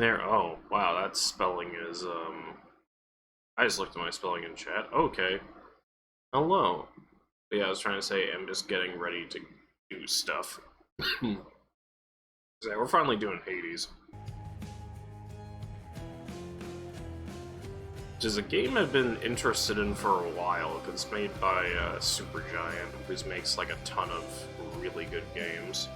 There, oh, wow, that spelling is, I just looked at my spelling in chat. Okay. Hello. But yeah, I was trying to say I'm just getting ready to do stuff. So we're finally doing Hades. Which is a game I've been interested in for a while, because it's made by Supergiant, who makes like a ton of really good games.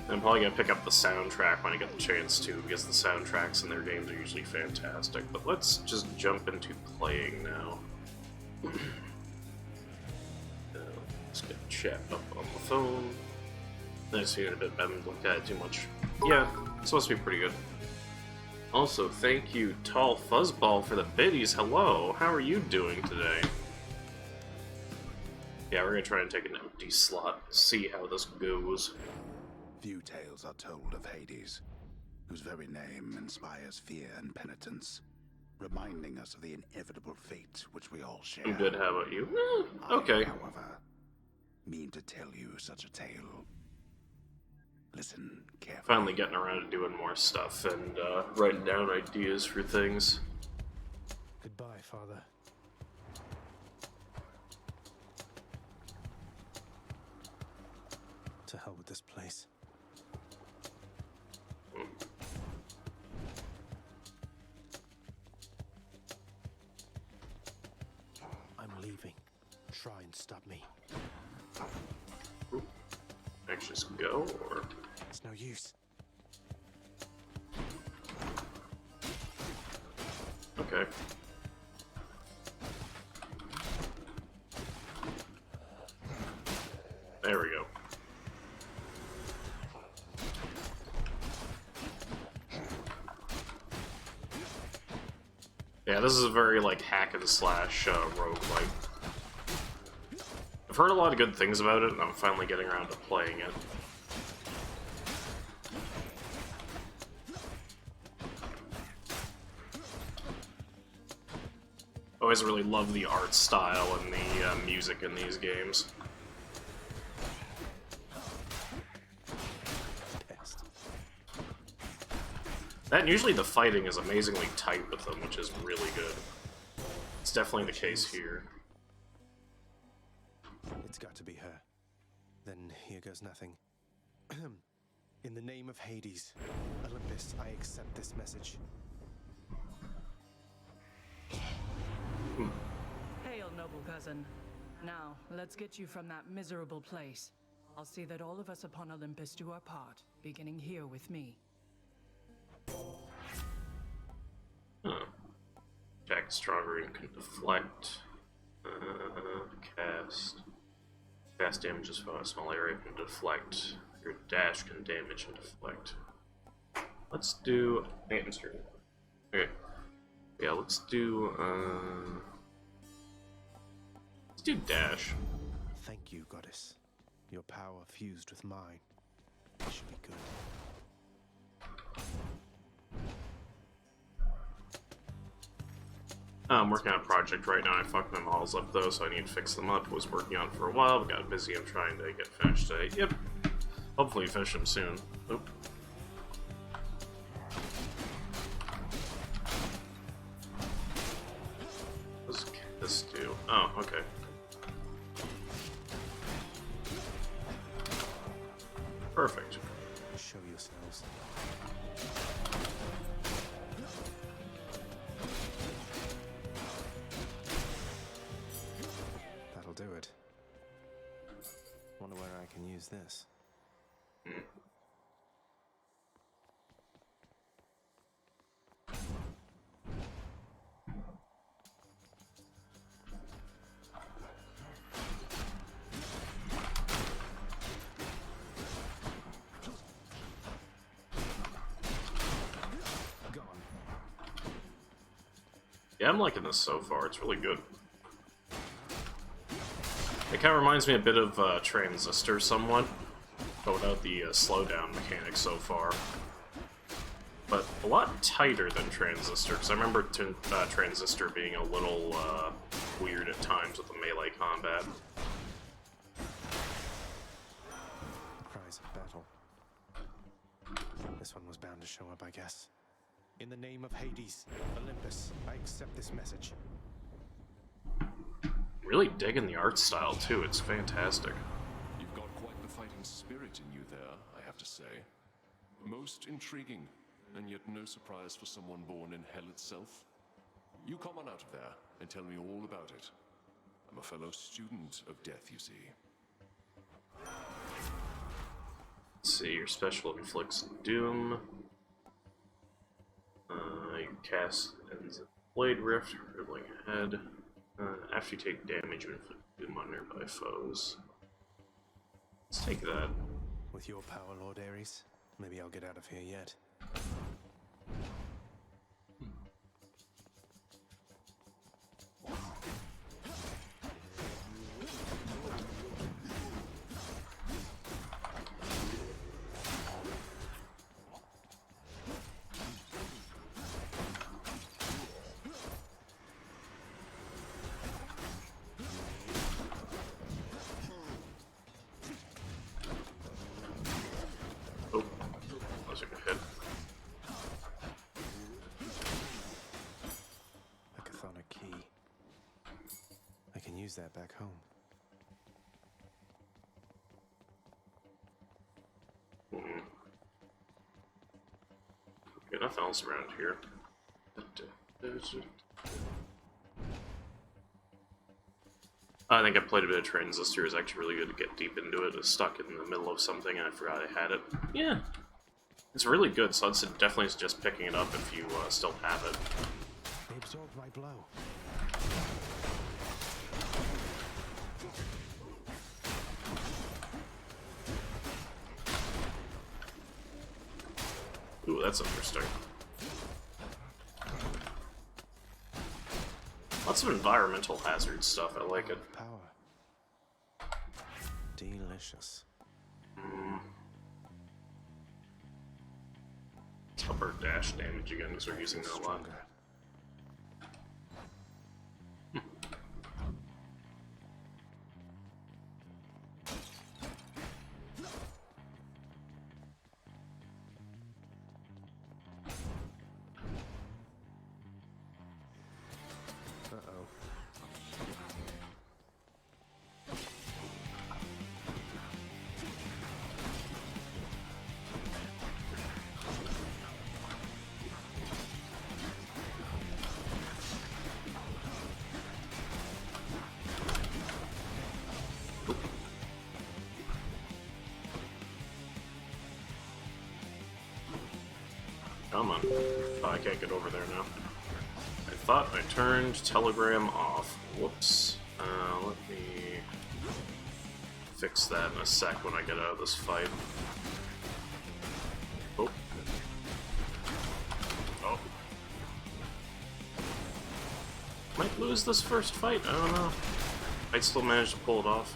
I'm probably gonna pick up the soundtrack when I get the chance to, because the soundtracks in their games are usually fantastic. But let's just jump into playing now. Let's get chat up on the phone. Nice seeing it a bit, I haven't looked at it too much. Yeah, it's supposed to be pretty good. Also, thank you, Tall Fuzzball, for the biddies. Hello, how are you doing today? Yeah, we're gonna try and take an empty slot, see how this goes. Few tales are told of Hades, whose very name inspires fear and penitence, reminding us of the inevitable fate which we all share. I'm good, how about you? Okay. I, however, mean to tell you such a tale. Listen carefully. Finally getting around to doing more stuff and writing down ideas for things. Goodbye, Father. To hell with this place. I'm leaving. Try and stop me. Actually, just go, or... It's no use. Okay. There we go. Yeah, this is a very, like, hack and slash roguelike. I've heard a lot of good things about it, and I'm finally getting around to playing it. I always really love the art style and the music in these games. Pest. That and usually the fighting is amazingly tight with them, which is really good. It's definitely the case here. It's got to be her. Then here goes nothing. In the name of Hades, Olympus, I accept this message. Hail, noble cousin. Now, let's get you from that miserable place. I'll see that all of us upon Olympus do our part, beginning here with me. Huh. Jack stronger and can deflect. Cast. Cast damages from a small area can deflect. Your dash can damage and deflect. Let's do maintenance turn. Okay. Yeah, let's do dash. Thank you, goddess. Your power fused with mine. It should be good. I'm working on a project right now. I fucked my models up though, so I need to fix them up. Was working on it for a while, but got busy. I'm trying to get finished today. Yep. Hopefully finish them soon. Oop. What does this do? Oh, okay. Perfect. Show yourselves. That'll do it. Wonder where I can use this. Yeah, I'm liking this so far. It's really good. It kind of reminds me a bit of Transistor somewhat, but without the slowdown mechanic so far. But a lot tighter than Transistor, because I remember Transistor being a little weird at times with the melee combat. Cries of battle. This one was bound to to show up, I guess. In the name of Hades, Olympus, I accept this message. Really digging the art style too. It's fantastic. You've got quite the fighting spirit in you there, I have to say. Most intriguing, and yet no surprise for someone born in hell itself. You come on out of there and tell me all about it. I'm a fellow student of death, you see. Let's see, your special inflicts doom. You cast ends of Blade Rift, hurtling ahead. After you take damage, you inflict doom on nearby foes. Let's take that. With your power, Lord Ares, maybe I'll get out of here yet. Oh, that was a good hit. A chthonic key. I can use that back home. Okay, nothing else around here. I think I played a bit of Transistor. It's actually really good to get deep into it. I was stuck in the middle of something and I forgot I had it. Yeah, it's really good, so I'd definitely suggest picking it up if you still have it. They absorbed my blow. Ooh, that's interesting. Lots of environmental hazard stuff, I like it. Power. Delicious. Let's up our dash damage again because we're using that a lot. Stronger. Uh-oh. Come on. Oh, I can't get over there now. I thought I turned Telegram off. Whoops. Let me fix that in a sec when I get out of this fight. Oh. Oh. Might lose this first fight, I don't know. Might still manage to pull it off.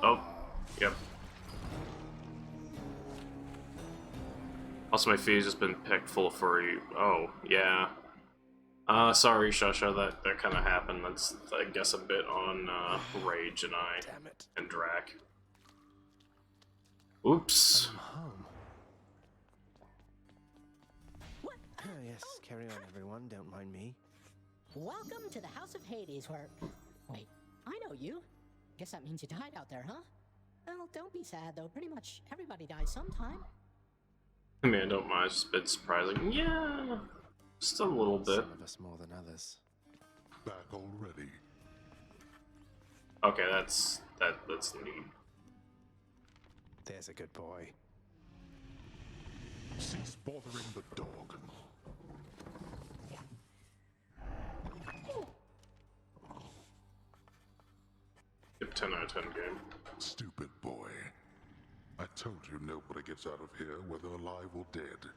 Oh, yep. Also, my feed has been picked full of furry. Oh, yeah. Sorry, Shusha, that kind of happened. That's, I guess, a bit on Rage and I Damn it. and Drac. Oops. I'm home. Yes, carry on, everyone. Don't mind me. Welcome to the House of Hades, where... Wait, I know you. Guess that means you died out there, huh? Well, don't be sad, though. Pretty much everybody dies sometime. I mean, I don't mind. It's a bit surprising. Yeah, just a little bit. Some of us more than others. Back already. Okay, that's neat. There's a good boy. Cease bothering the dog. Good 10 out of 10 game. Stupid boy. I told you nobody gets out of here, whether alive or dead.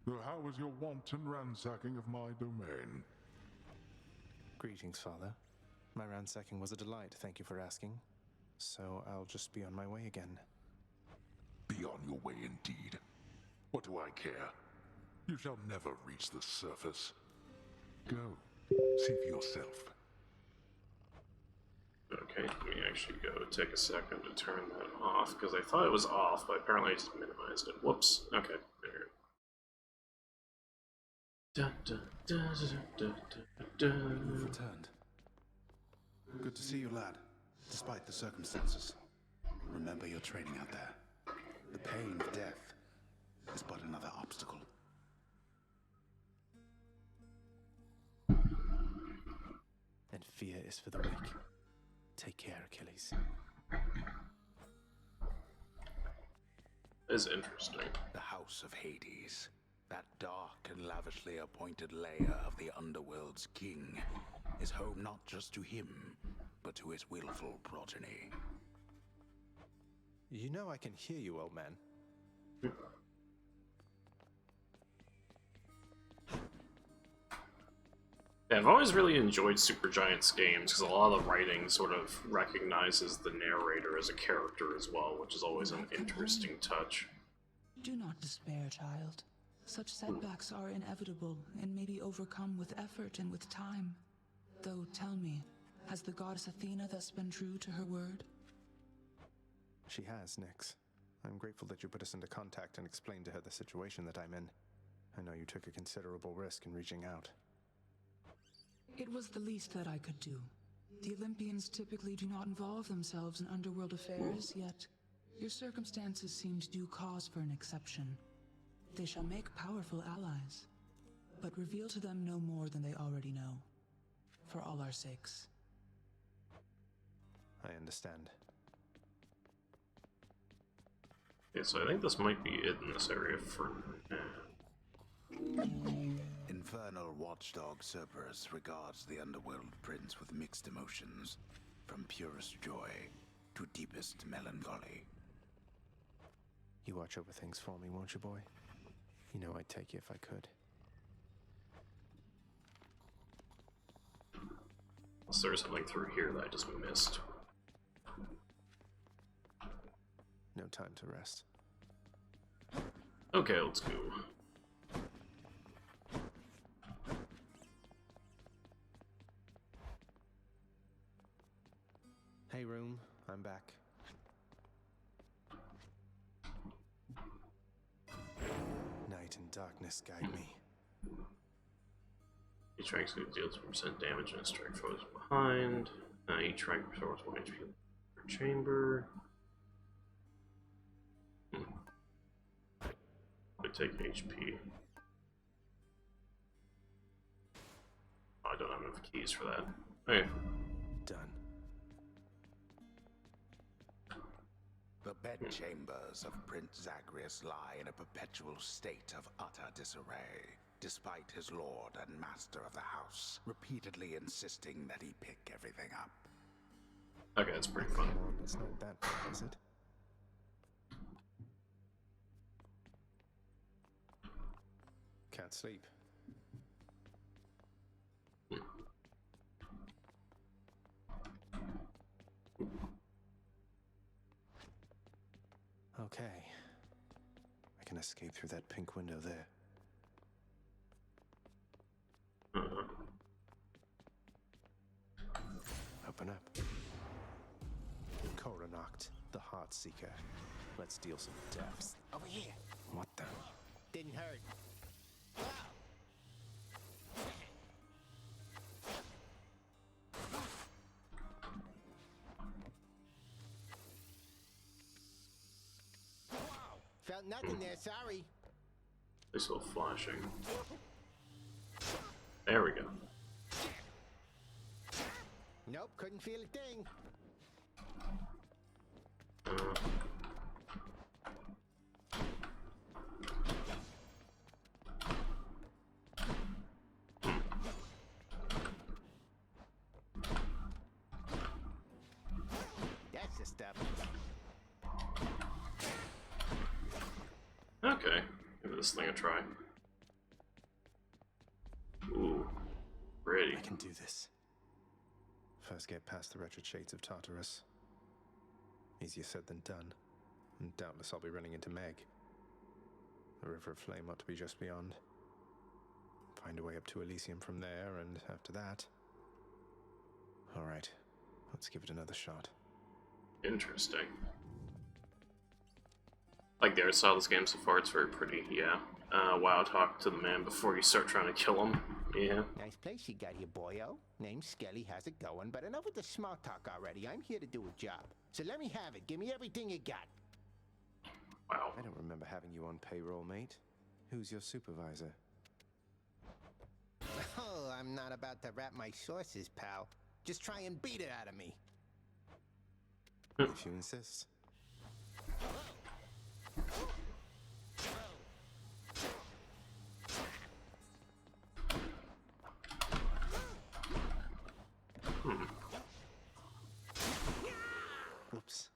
So how was your wanton ransacking of my domain? Greetings, Father. My ransacking was a delight, thank you for asking. So I'll just be on my way again. Be on your way indeed. What do I care? You shall never reach the surface. Go. See for yourself. Okay, let me actually go take a second to turn that off, because I thought it was off, but apparently I just minimized it. Whoops. Okay, there. You've returned. Good to see you, lad, despite the circumstances. Remember your training out there. The pain of death is but another obstacle. And fear is for the weak. Take care, Achilles. Is interesting. The House of Hades, that dark and lavishly appointed lair of the Underworld's king, is home not just to him, but to his willful progeny. You know I can hear you, old man. Yeah, I've always really enjoyed Supergiant's games because a lot of the writing sort of recognizes the narrator as a character as well, which is always an interesting touch. Do not despair, child. Such setbacks are inevitable and may be overcome with effort and with time. Though, tell me, has the goddess Athena thus been true to her word? She has, Nyx. I'm grateful that you put us into contact and explained to her the situation that I'm in. I know you took a considerable risk in reaching out. It was the least that I could do. The Olympians typically do not involve themselves in underworld affairs, yet your circumstances seem to do cause for an exception. They shall make powerful allies, but reveal to them no more than they already know. For all our sakes. I understand. Okay, so I think this might be it in this area for now. Infernal watchdog Cerberus regards the Underworld Prince with mixed emotions, from purest joy to deepest melancholy. You watch over things for me, won't you, boy? You know I'd take you if I could. Unless there's something through here that I just missed. No time to rest. Okay, let's go. Hey, room. I'm back. Night and darkness guide me. Each rank deals 1% damage and a strike foes behind. Each rank restores 1 HP per chamber. I take HP. Oh, I don't have enough keys for that. Okay. Done. The bedchambers of Prince Zagreus lie in a perpetual state of utter disarray, despite his lord and master of the house repeatedly insisting that he pick everything up. Okay, that's pretty fun. Come on, it's not that bad, is it? Can't sleep. Okay. I can escape through that pink window there. Open up. Coronacht, the Heart Seeker. Let's deal some depths. Over here. What the? Didn't hurt. Felt nothing there, sorry. They're still flashing. There we go. Nope, couldn't feel a thing. That's the stuff. Okay, give this thing a try. Ooh, ready. I can do this. First get past the wretched shades of Tartarus. Easier said than done. And doubtless I'll be running into Meg. The River of Flame ought to be just beyond. Find a way up to Elysium from there, and after that... Alright, let's give it another shot. Interesting. Like the art style of this game so far, it's very pretty, yeah. Wow, talk to the man before you start trying to kill him. Yeah. Nice place you got here, boyo. Name's Skelly, how's it going? But enough with the small talk already. I'm here to do a job. So let me have it. Give me everything you got. Wow. I don't remember having you on payroll, mate. Who's your supervisor? Oh, I'm not about to wrap my sources, pal. Just try and beat it out of me. If you insist. Oops.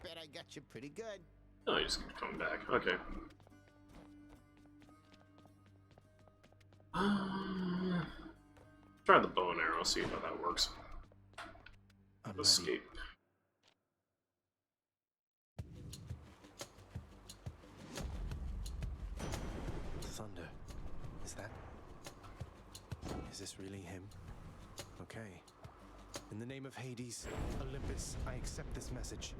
Bet I got you pretty good. Oh, you just keep coming back. Okay. Try the bow and arrow, see how that works. I'm ready. Escape. Thunder. Is this really him? Okay. In the name of Hades, Olympus, I accept this message.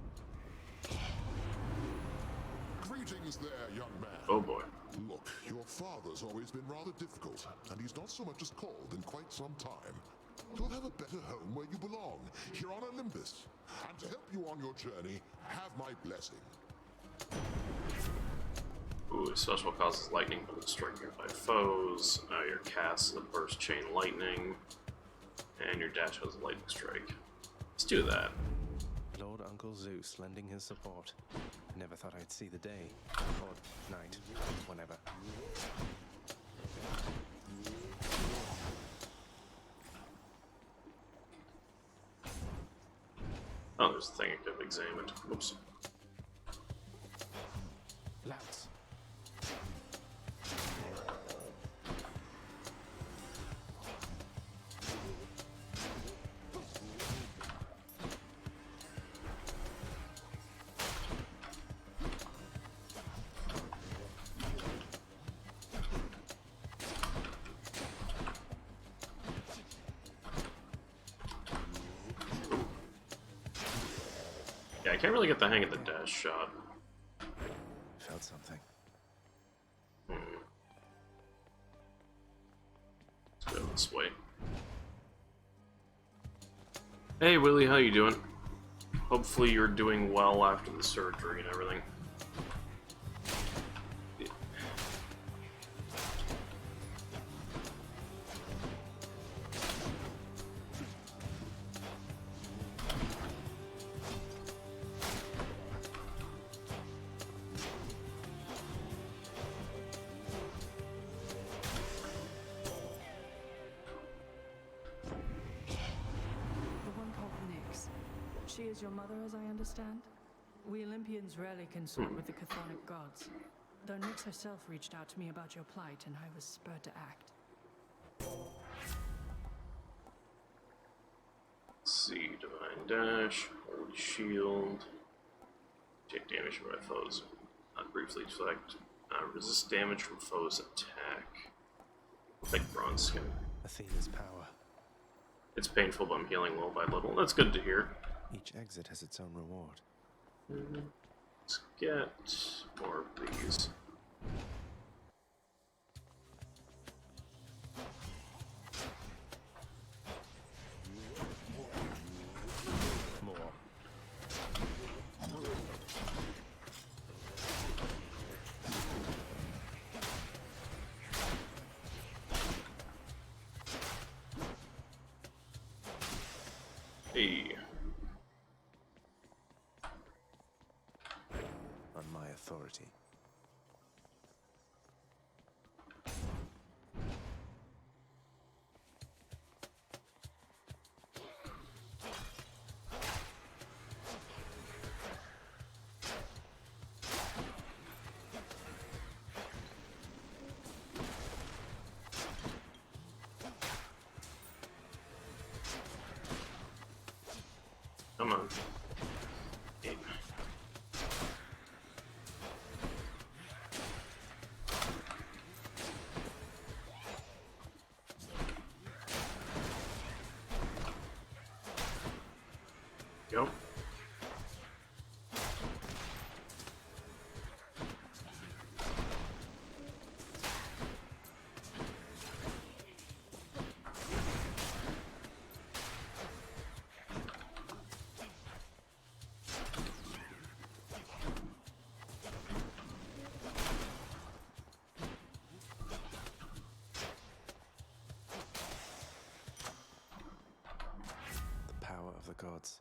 Greetings there, young man. Oh boy. Look, your father's always been rather difficult, and he's not so much as called in quite some time. You'll have a better home where you belong, here on Olympus. And to help you on your journey, have my blessing. Ooh, special causes lightning bolt to strike nearby foes. Your cast the burst chain lightning. And your dash has a lightning strike. Let's do that. Lord Uncle Zeus lending his support. I never thought I'd see the day. Or night. Whenever. Oh, there's a thing I could have examined. Whoops. Louts. Yeah, I can't really get the hang of the dash shot. Felt something. Let's go this way. Hey Willie, how you doing? Hopefully you're doing well after the surgery and everything. The one called Nyx. She is your mother, as I understand? We Olympians rarely consort with the chthonic gods, though Nyx herself reached out to me about your plight, and I was spurred to act. Let's see, Divine Dash, Holy Shield, take damage from my foes, not briefly deflect, resist damage from foes' attack. Like Bronze Skin. Athena's power. It's painful, but I'm healing little by little. That's good to hear. Each exit has its own reward. Let's get more of these. More. Hey. On my authority. Come on. Go. The power of the gods.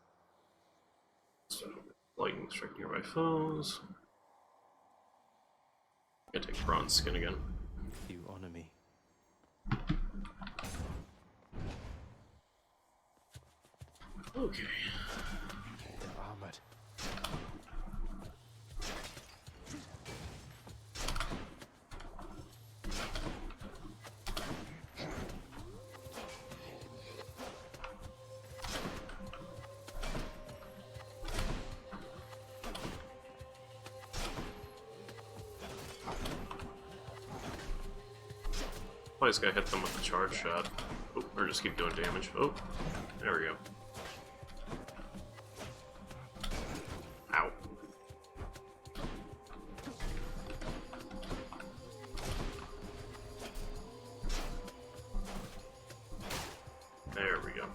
So, lightning strike nearby foes. Gonna take bronze skin again. You honor me. Okay. They're armored. I just gotta hit them with the charge shot. Oh, or just keep doing damage. Oh, there we go. Ow. There we go.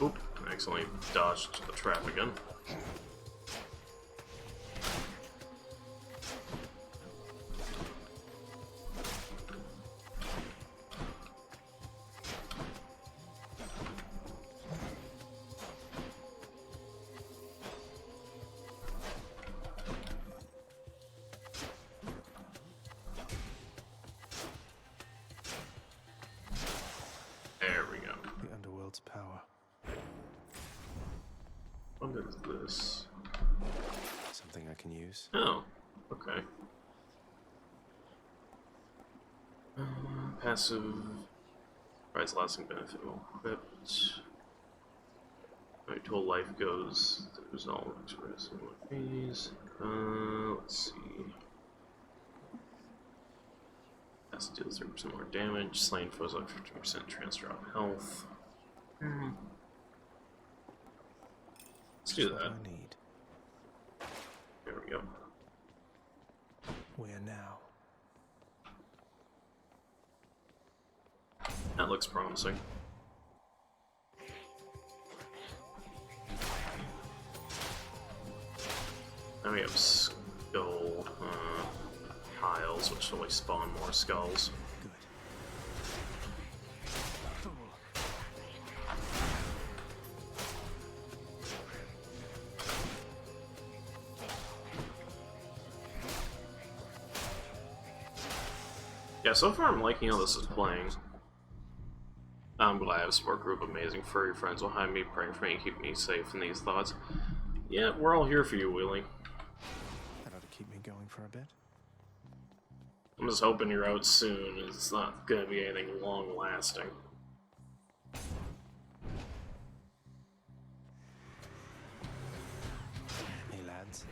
Oop, I accidentally dodged the trap again. There we go. The underworld's power. What is this? Something I can use. Oh, okay. Passive provides lasting benefit while equipped. Right, total life goes to resolve express phase. Let's see. Has to deal 30% more damage. Slain foes up 15% transfer of health. Let's do That's that. what I need. There we go. Where now? That looks promising. Now we have skull tiles, which will spawn more skulls. Good. Yeah, so far I'm liking how this is playing. I'm glad I have a support group of amazing furry friends behind me, praying for me and keeping me safe in these thoughts. Yeah, we're all here for you, Wheelie. That ought to keep me going for a bit. I'm just hoping you're out soon. It's not gonna be anything long-lasting. Hey, lads.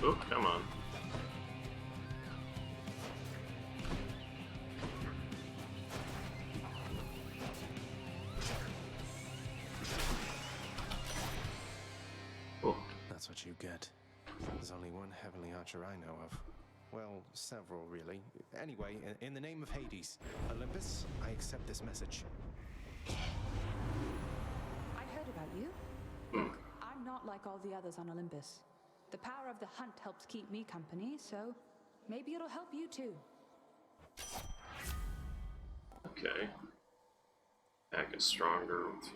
Oh, come on. Oh, That's what you get. There's only one heavenly archer I know of. Well, several, really. Anyway, in the name of Hades, Olympus, I accept this message. I heard about you. Hmm. Look, I'm not like all the others on Olympus. The power of the hunt helps keep me company, so maybe it'll help you too. Okay. Attack is stronger with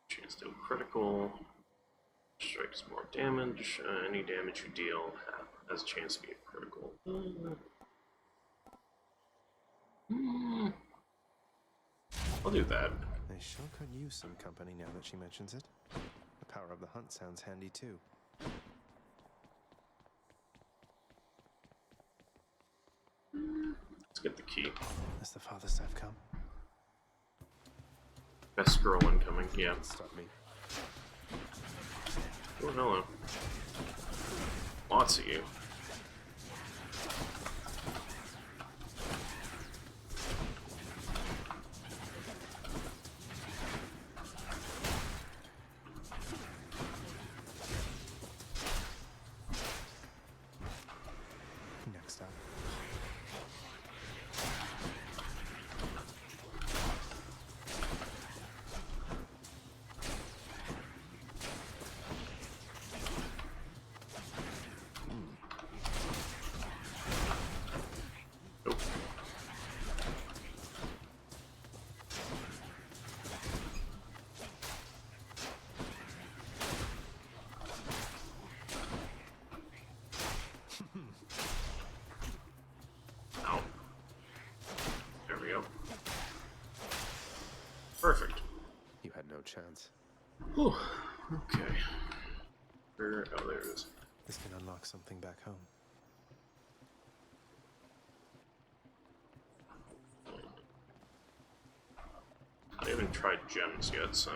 chance to critical. Strikes more damage. Any damage you deal has a chance to be a critical. I'll do that. I sure could use some company now that she mentions it. The power of the hunt sounds handy too. Let's get the key. Has the father staff come? Best girl incoming. Yeah. Stop me. Oh, hello. Lots of you. Next up. Nope. Ow. There we go. Perfect. You had no chance. Whew. Okay. Where? Oh, there it is. This can unlock something back home. I haven't tried gems yet, so.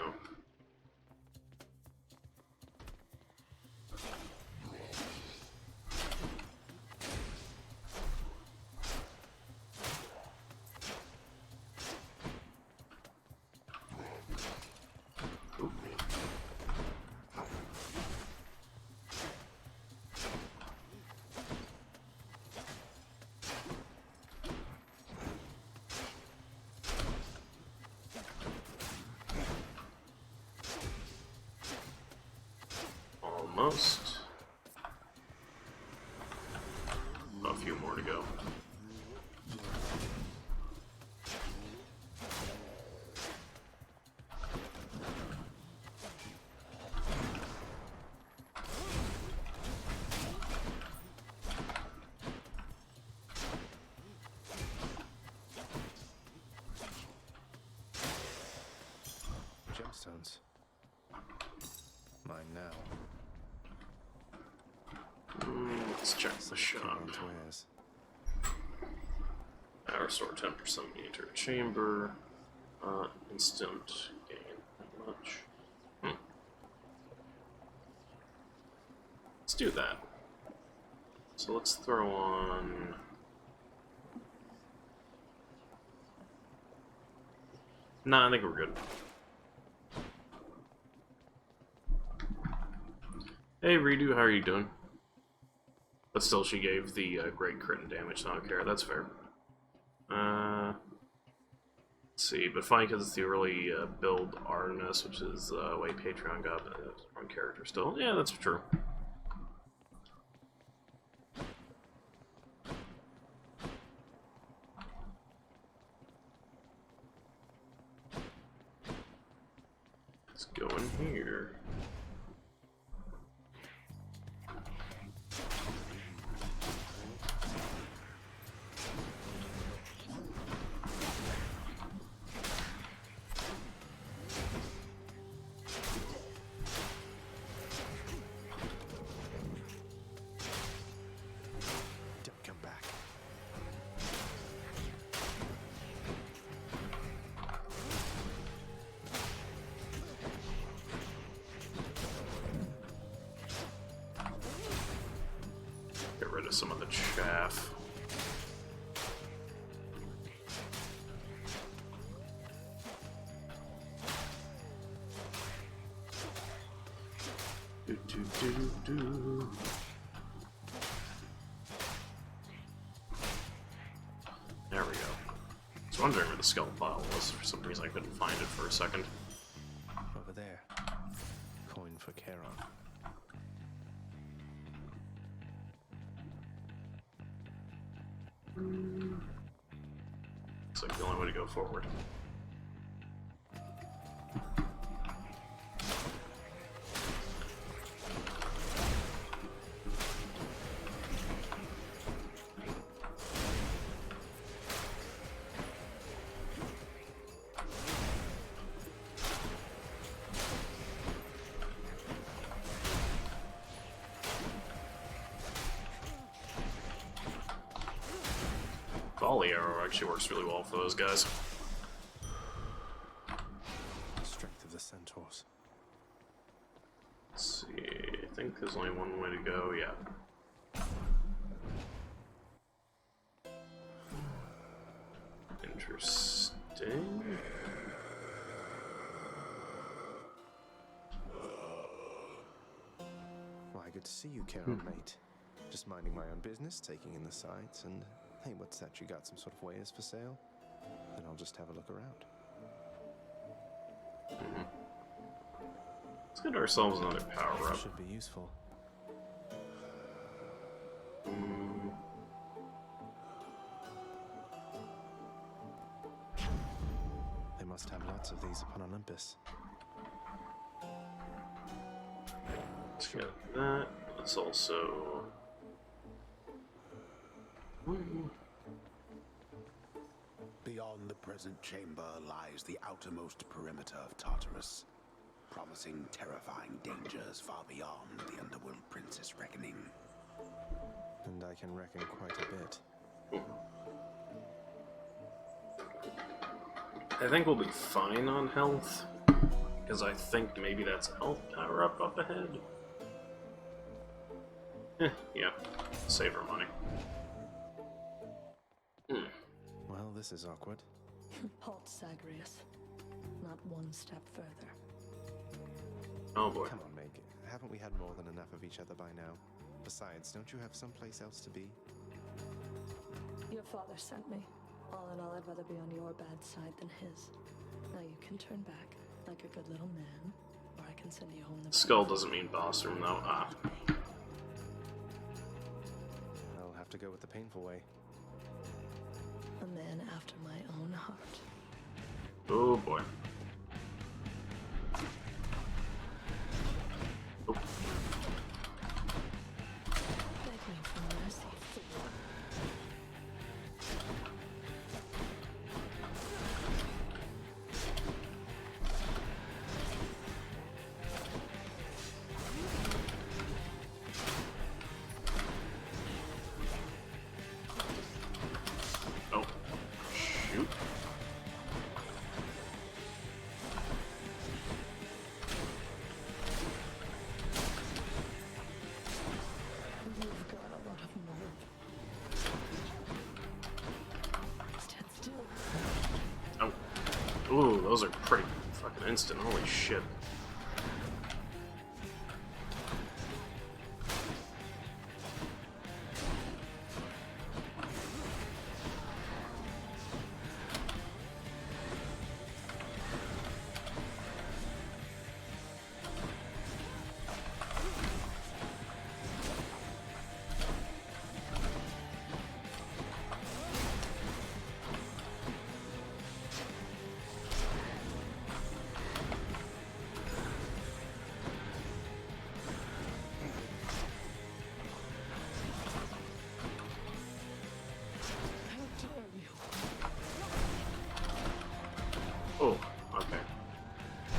Oop. Almost. A few more to go. Gemstones. Mine now. Let's check the shop. Wares. Restore 10% when you enter a chamber. Instant gain. Not much. Let's do that. So let's throw on. Nah, I think we're good. Hey Redo, how are you doing? But still, she gave the great crit and damage, so I don't care. That's fair. Let's see, but funny because it's the early build Artemis, which is the way Patreon got one character still. Yeah, that's true. Let's go in here. Get rid of some of the chaff. Do. There we go. I was wondering where the skull pile was. For some reason I couldn't find it for a second. Over there. Coin for Charon. Looks like the only way to go forward. Volley arrow actually works really well for those guys. Strength of the centaurs. Let's see, I think there's only one way to go, yeah. Interesting. Why, good to see you, Charon, mate. Just minding my own business, taking in the sights, and hey, what's that? You got some sort of wares for sale? Then I'll just have a look around. Let's get ourselves another power up. Should be useful. They must have lots of these upon Olympus. Let's get that. Let's also... Beyond the present chamber lies the outermost perimeter of Tartarus, promising terrifying dangers far beyond the Underworld Prince's reckoning. And I can reckon quite a bit. I think we'll be fine on health, because I think maybe that's a health power up ahead. Yeah, save our money. Well, this is awkward. Halt, Zagreus. Not one step further. Oh boy. Come on, Meg. Haven't we had more than enough of each other by now? Besides, don't you have someplace else to be? Your father sent me. All in all, I'd rather be on your bad side than his. Now you can turn back, like a good little man, or I can send you home the... Skull doesn't mean boss room, though. Ah. I'll have to go with the painful way. A man after my own heart. Oh boy. Oh. Beg me for mercy, fool. Oh. Shoot. You've got a lot of nerve. Stand still. Oh. Ooh, those are pretty fucking instant. Holy shit. How dare you? Oh, okay.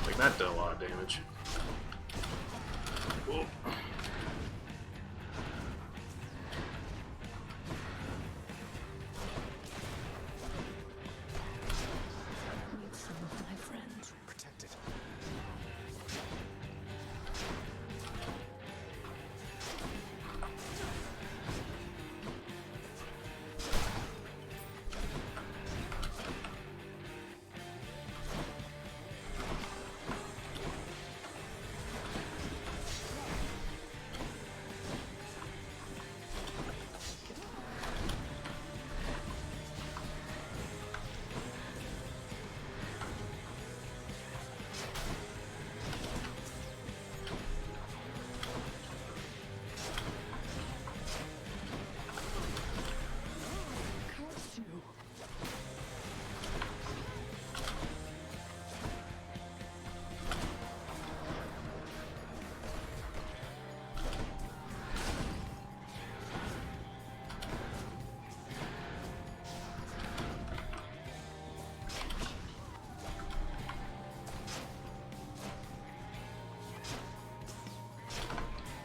Like that did a lot of damage. Whoa. Meet some of my friends. Protect it.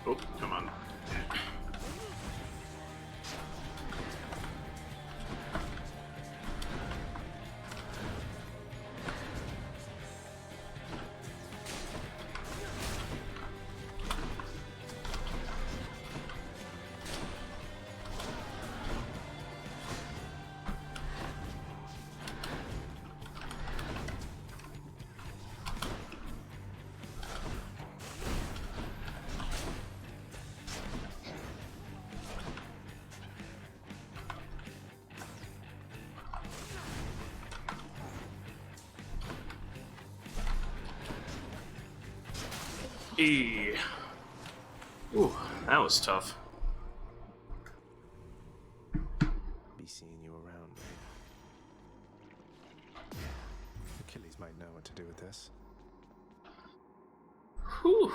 Oh, come on. E. Ooh, that was tough. Be seeing you around, right? Achilles might know what to do with this. Whew.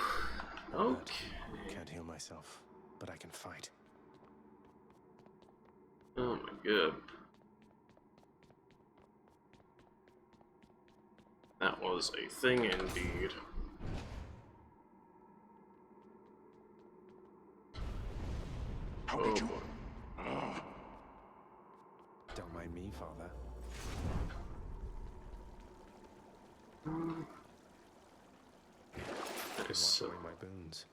Okay. Can't heal myself, but I can fight. Oh my god. That was a thing indeed. How Oh did you? boy. Don't mind me, Father. Nice. Wash away my boons.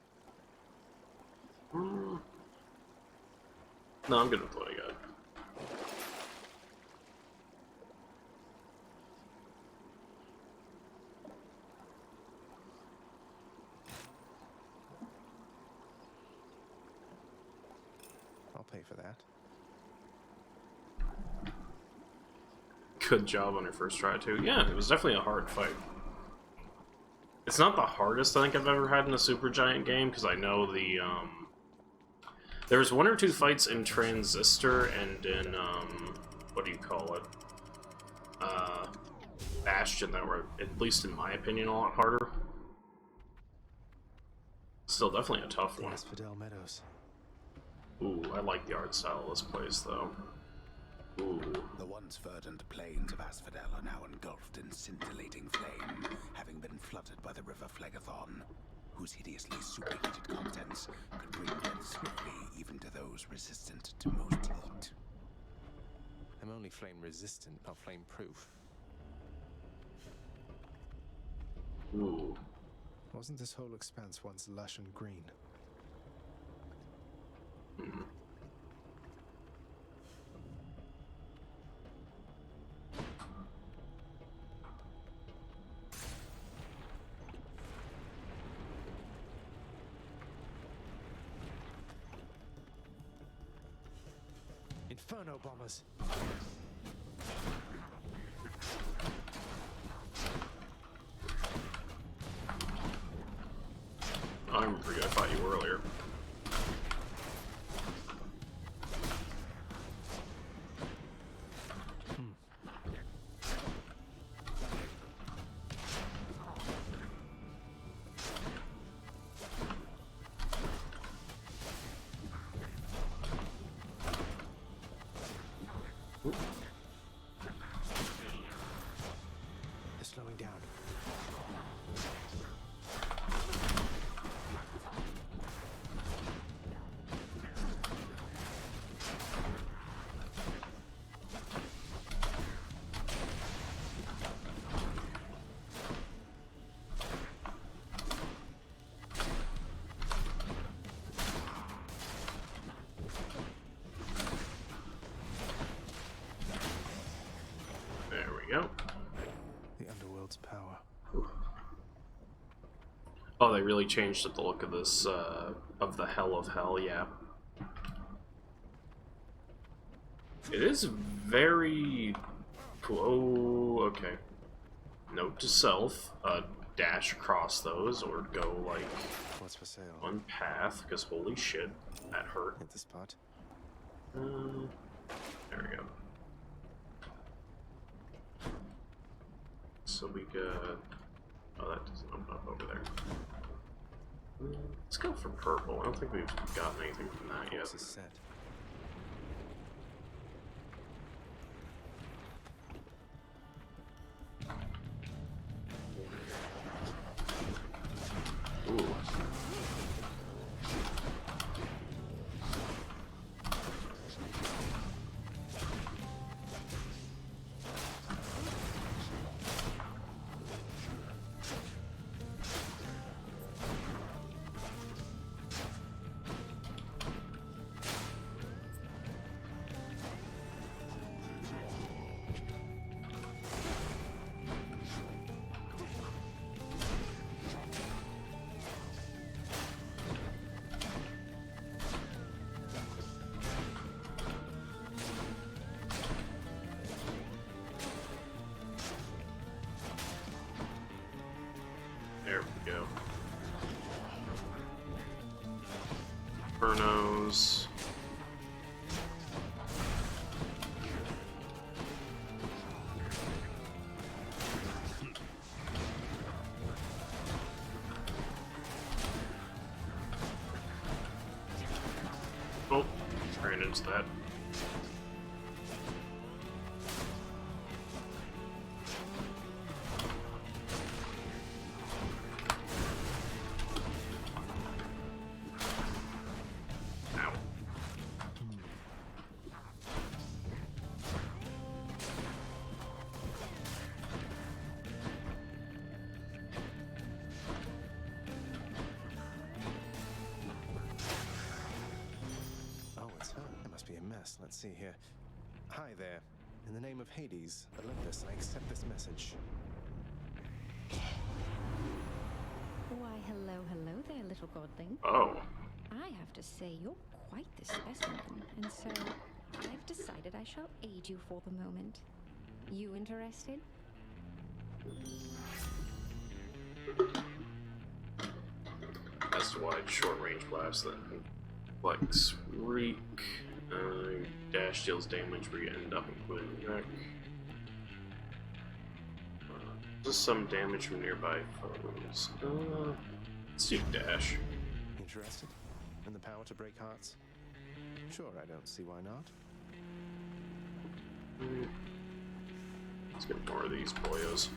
No, I'm good with what I got. I'll pay for that. Good job on your first try, too. Yeah, it was definitely a hard fight. It's not the hardest I think I've ever had in a Supergiant game, because I know the, there's one or two fights in Transistor and in, what do you call it? Bastion that were, at least in my opinion, a lot harder. Still definitely a tough The one. Asphodel Meadows. Ooh, I like the art style of this place, though. Ooh. The once verdant plains of Asphodel are now engulfed in scintillating flame, having been flooded by the river Phlegethon, whose hideously superheated contents could bring death swiftly even to those resistant to most heat. I'm only flame resistant, not flame proof. Ooh. Wasn't this whole expanse once lush and green? Inferno bombers! I forget I fought you earlier. They're slowing down. There we go. The underworld's power. Oh, they really changed up the look of this, of the Hell of Hell, yeah. It is very... Oh, okay. Note to self, dash across those, or go, like, What's for sale? one path, because holy shit, that hurt. Hit the spot. There we go. So we got... Oh, that doesn't open up over there. Let's go for purple. I don't think we've gotten anything from that yet. This is set. Ooh. Infernos. Oh, ran into that. Ow. Oh, it's her. It must be a mess. Let's see here. Hi there. In the name of Hades, Olympus, I accept this message. Why, hello there, little godling. Oh. I have to say, you're quite the specimen, and so I've decided I shall aid you for the moment. You interested? That's wide short range blast then. Flex Reek. Dash deals damage where you end up including wreck. Just some damage from nearby foes. Let's do dash. Interested? In the power to break hearts? Sure, I don't see why not. Let's get more of these boyos.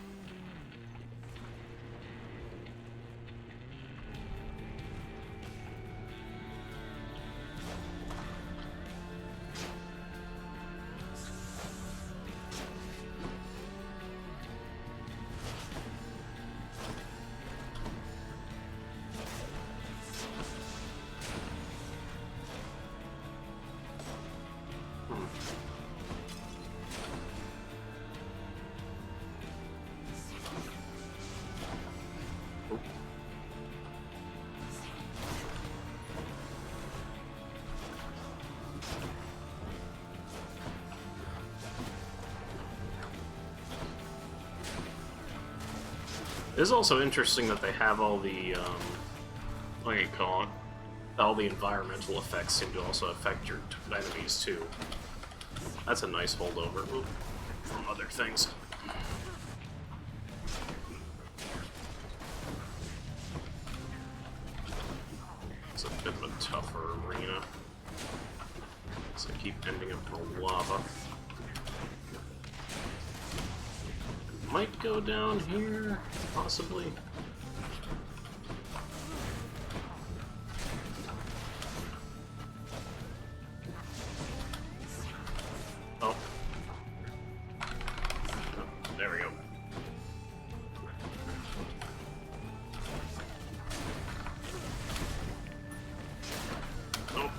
It is also interesting that they have all the, what do you call it? All the environmental effects seem to also affect your enemies too. That's a nice holdover from other things. It's a bit of a tougher arena. So I keep ending up in the lava. Might go down here, possibly. Oh. There we go. Oh.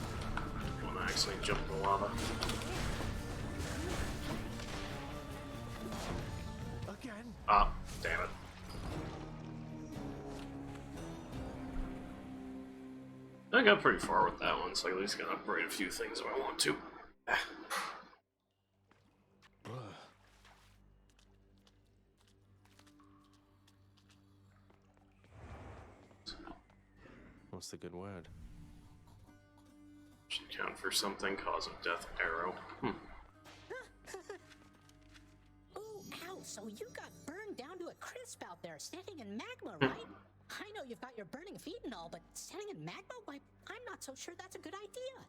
Don't accidentally jump in the lava. Ah, damn it. I got pretty far with that one, so I at least can upgrade a few things if I want to. What's the good word? Should count for something. Cause of death arrow. So you got burned down to a crisp out there, standing in magma, right? I know you've got your burning feet and all, but standing in magma? Why, I'm not so sure that's a good idea.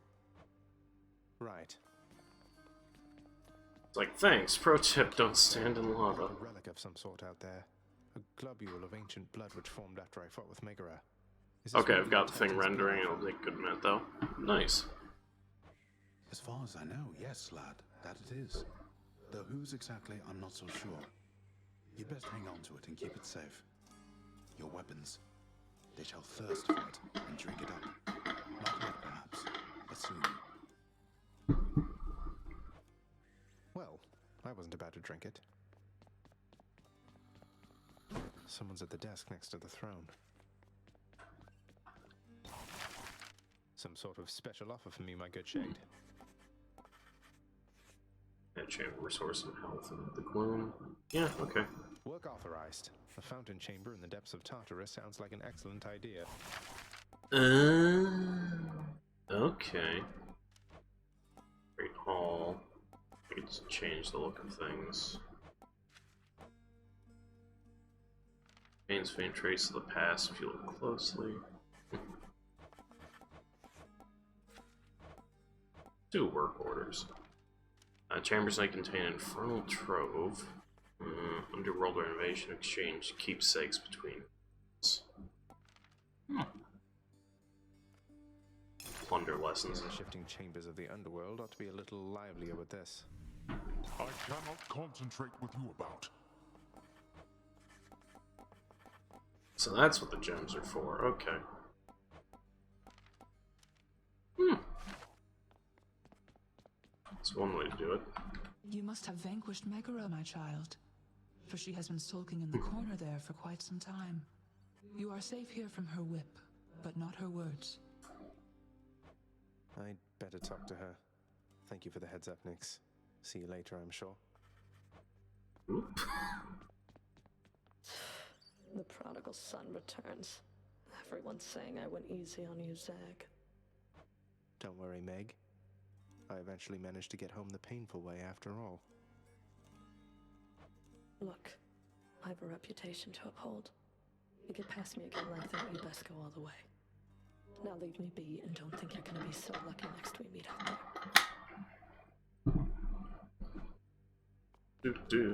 Right. It's like, thanks. Pro tip, don't stand in lava. A relic of some sort out there. A globule of ancient blood which formed after I fought with Megara. Okay, I've got the thing rendering. It'll take a good minute, though. Nice. As far as I know, yes, lad, that it is. Though whose exactly, I'm not so sure. You'd best hang on to it and keep it safe. Your weapons, they shall thirst for it and drink it up. Not yet, perhaps, but soon. Well, I wasn't about to drink it. Someone's at the desk next to the throne. Some sort of special offer for me, my good shade. Enchant resource and health and the gloom. Yeah, okay. Work authorized. A fountain chamber in the depths of Tartarus sounds like an excellent idea. Okay. Great Hall. I can just change the look of things. Contains faint trace of the past if you look closely. 2 work orders. Chambers may contain infernal trove. Underworld renovation exchange keepsakes between. Plunder lessons. The shifting chambers of the underworld ought to be a little livelier with this. I cannot concentrate with you about. So that's what the gems are for. Okay. That's one way to do it. You must have vanquished Megara, my child, for she has been sulking in the corner there for quite some time. You are safe here from her whip, but not her words. I'd better talk to her. Thank you for the heads up, Nyx. See you later, I'm sure. The prodigal son returns. Everyone's saying I went easy on you, Zag. Don't worry, Meg. I eventually managed to get home the painful way after all. Look, I have a reputation to uphold. You get past me again, I think we best go all the way. Now leave me be and don't think you're gonna be so lucky next we meet out there.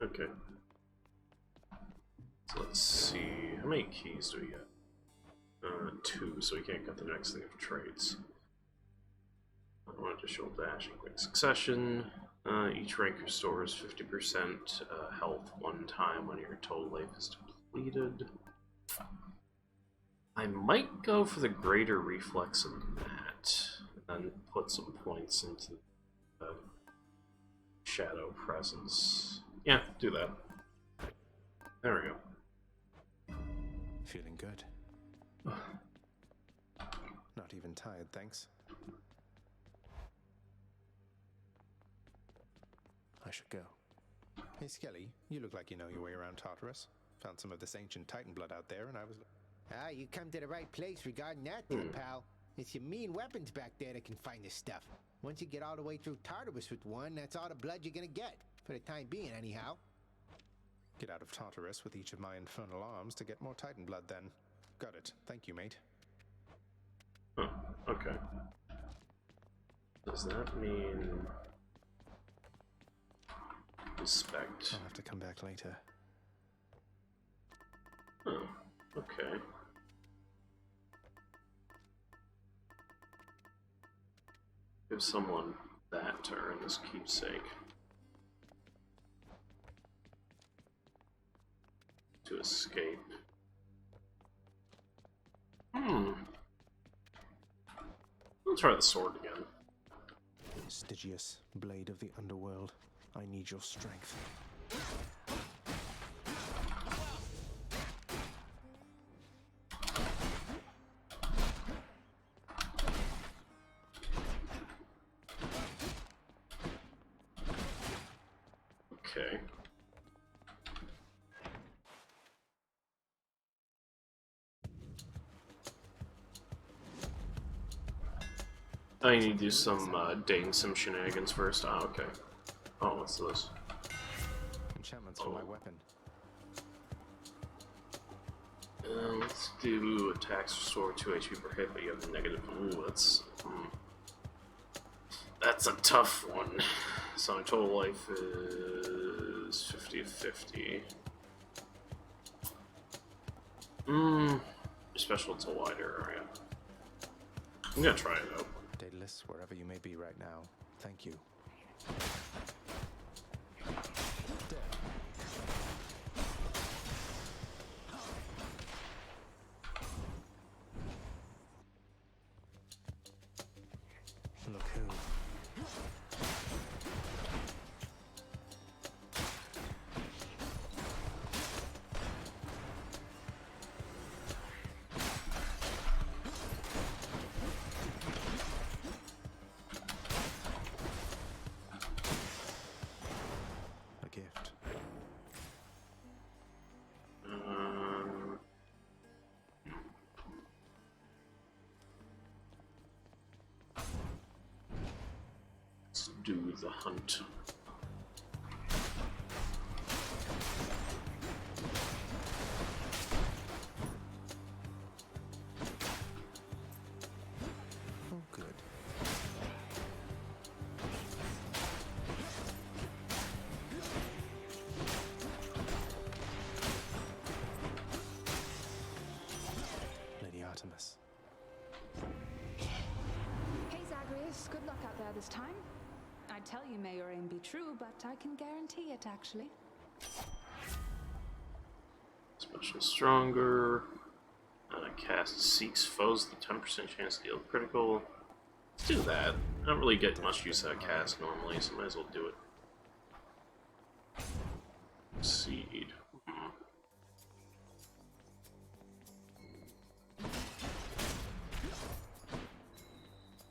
Okay. So let's see. How many keys do we get? 2, so we can't get the next thing of trades. I want additional dash in quick succession. Each rank restores 50% health one time when your total life is depleted. I might go for the greater reflex of that, and put some points into shadow presence. Yeah, do that. There we go. Feeling good. Not even tired, thanks. I should go. Hey, Skelly, you look like you know your way around Tartarus. Found some of this ancient Titan blood out there, and I was... Ah, you come to the right place regarding that, there, pal. It's your mean weapons back there that can find this stuff. Once you get all the way through Tartarus with one, that's all the blood you're gonna get. For the time being, anyhow. Get out of Tartarus with each of my infernal arms to get more Titan blood, then. Got it. Thank you, mate. Huh, okay. Does that mean... Inspect? I'll have to come back later. Oh, okay. Give someone that to earn this keepsake. To escape. I'll try the sword again. Stygius, blade of the underworld. I need your strength. Okay. I need to do some dating some shenanigans first. Ah, okay. Oh, what's this? Enchantments for my weapon. Let's do attacks restore 2 HP per hit, but you have a negative. Ooh, that's a tough one. So my total life is 50-50. Special to wider area. I'm gonna try it out. Daedalus, wherever you may be right now, thank you. Look who. do the hunt. Oh, good. Lady Artemis. Hey Zagreus, good luck out there this time. I'd tell you may your aim be true, but I can guarantee it actually. Special stronger. Cast seeks foes with a 10% chance to deal critical. Let's do that. I don't really get much use of that cast normally, so might as well do it. Seed.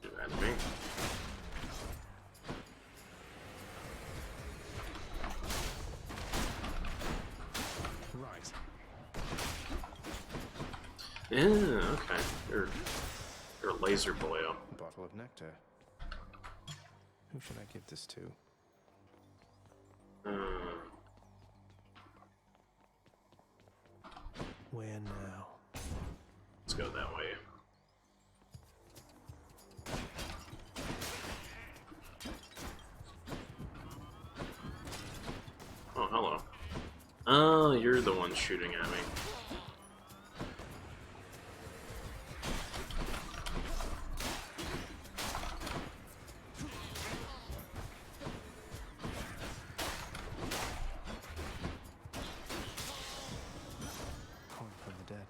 Do that to me. Right. Yeah, okay. You're a laser boyo. A bottle of nectar. Who should I give this to? Where now? Let's go that way. Oh, hello. Oh, you're the one shooting at me. Calling from the dead.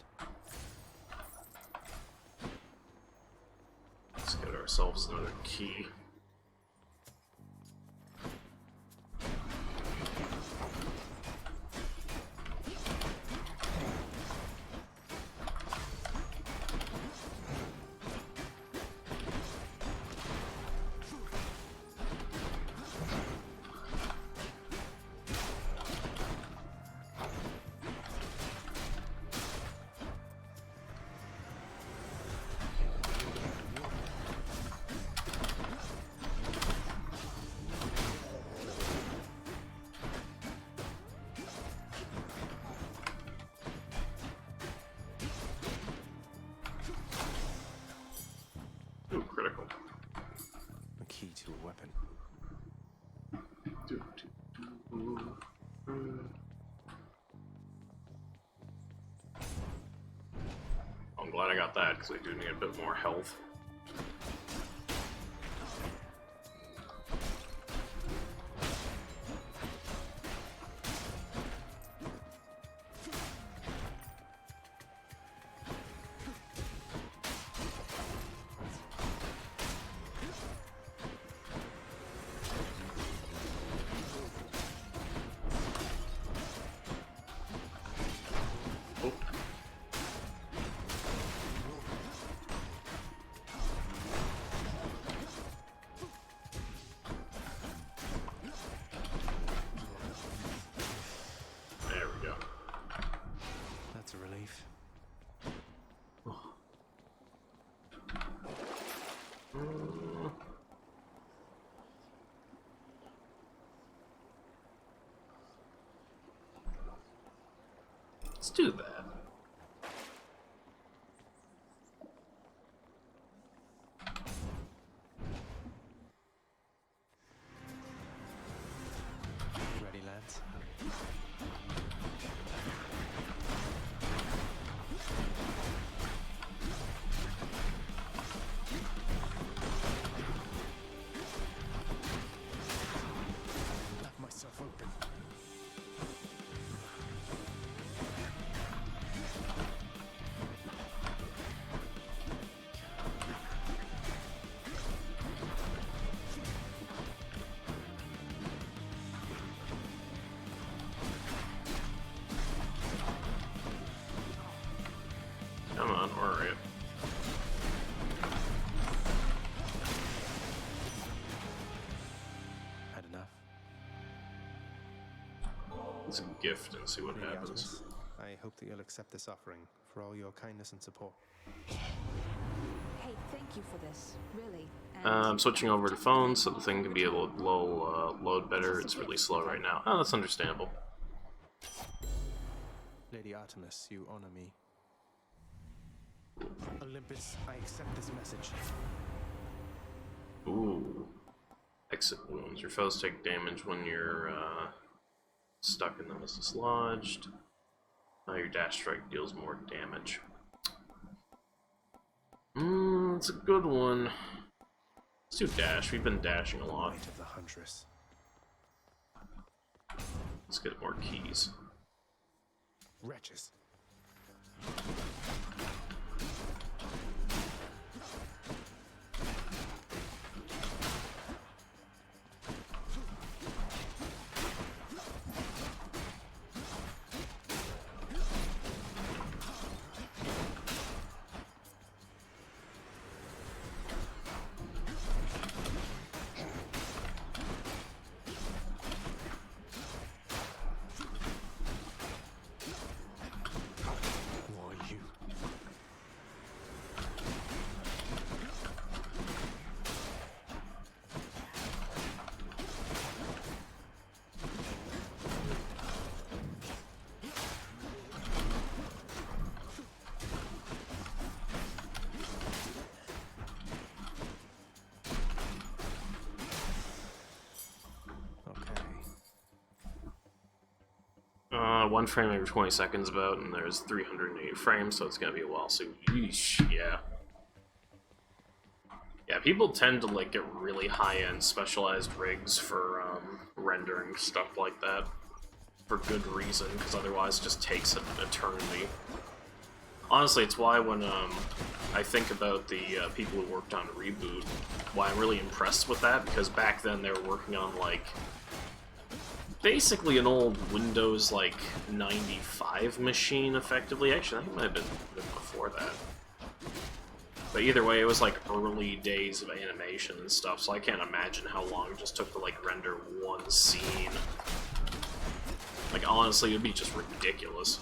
Let's get ourselves another key. Ooh, critical. A key to a weapon. I'm glad I got that, because I do need a bit more health. Oh. There we go. That's a relief. Let's do that. Ready, lads? Left myself open. Come on, we're right. Had enough. It's a gift and see what Lady happens. Artemis, I hope that you'll accept this offering for all your kindness and support. Hey, thank you for this, really. And I'm switching over to phones so the thing can be a little low load better. It's really slow right now. Oh, that's understandable. Lady Artemis, you honor me. Olympus, I accept this message. Ooh. Exit wounds. Your foes take damage when you're stuck in them as dislodged. Your dash strike deals more damage. It's a good one. Let's do dash. We've been dashing a lot. Might of the Huntress. Let's get more keys. Wretches. One frame every 20 seconds about, and there's 380 frames, so it's gonna be a while. So, yeesh, yeah. Yeah, people tend to like get really high-end specialized rigs for rendering stuff like that for good reason, because otherwise it just takes an eternity. Honestly, it's why when I think about the people who worked on Reboot, why I'm really impressed with that, because back then they were working on like basically an old Windows, like, 95 machine, effectively. Actually, I think it might have been before that. But either way, it was, like, early days of animation and stuff, so I can't imagine how long it just took to, like, render one scene. Like, honestly, it would be just ridiculous.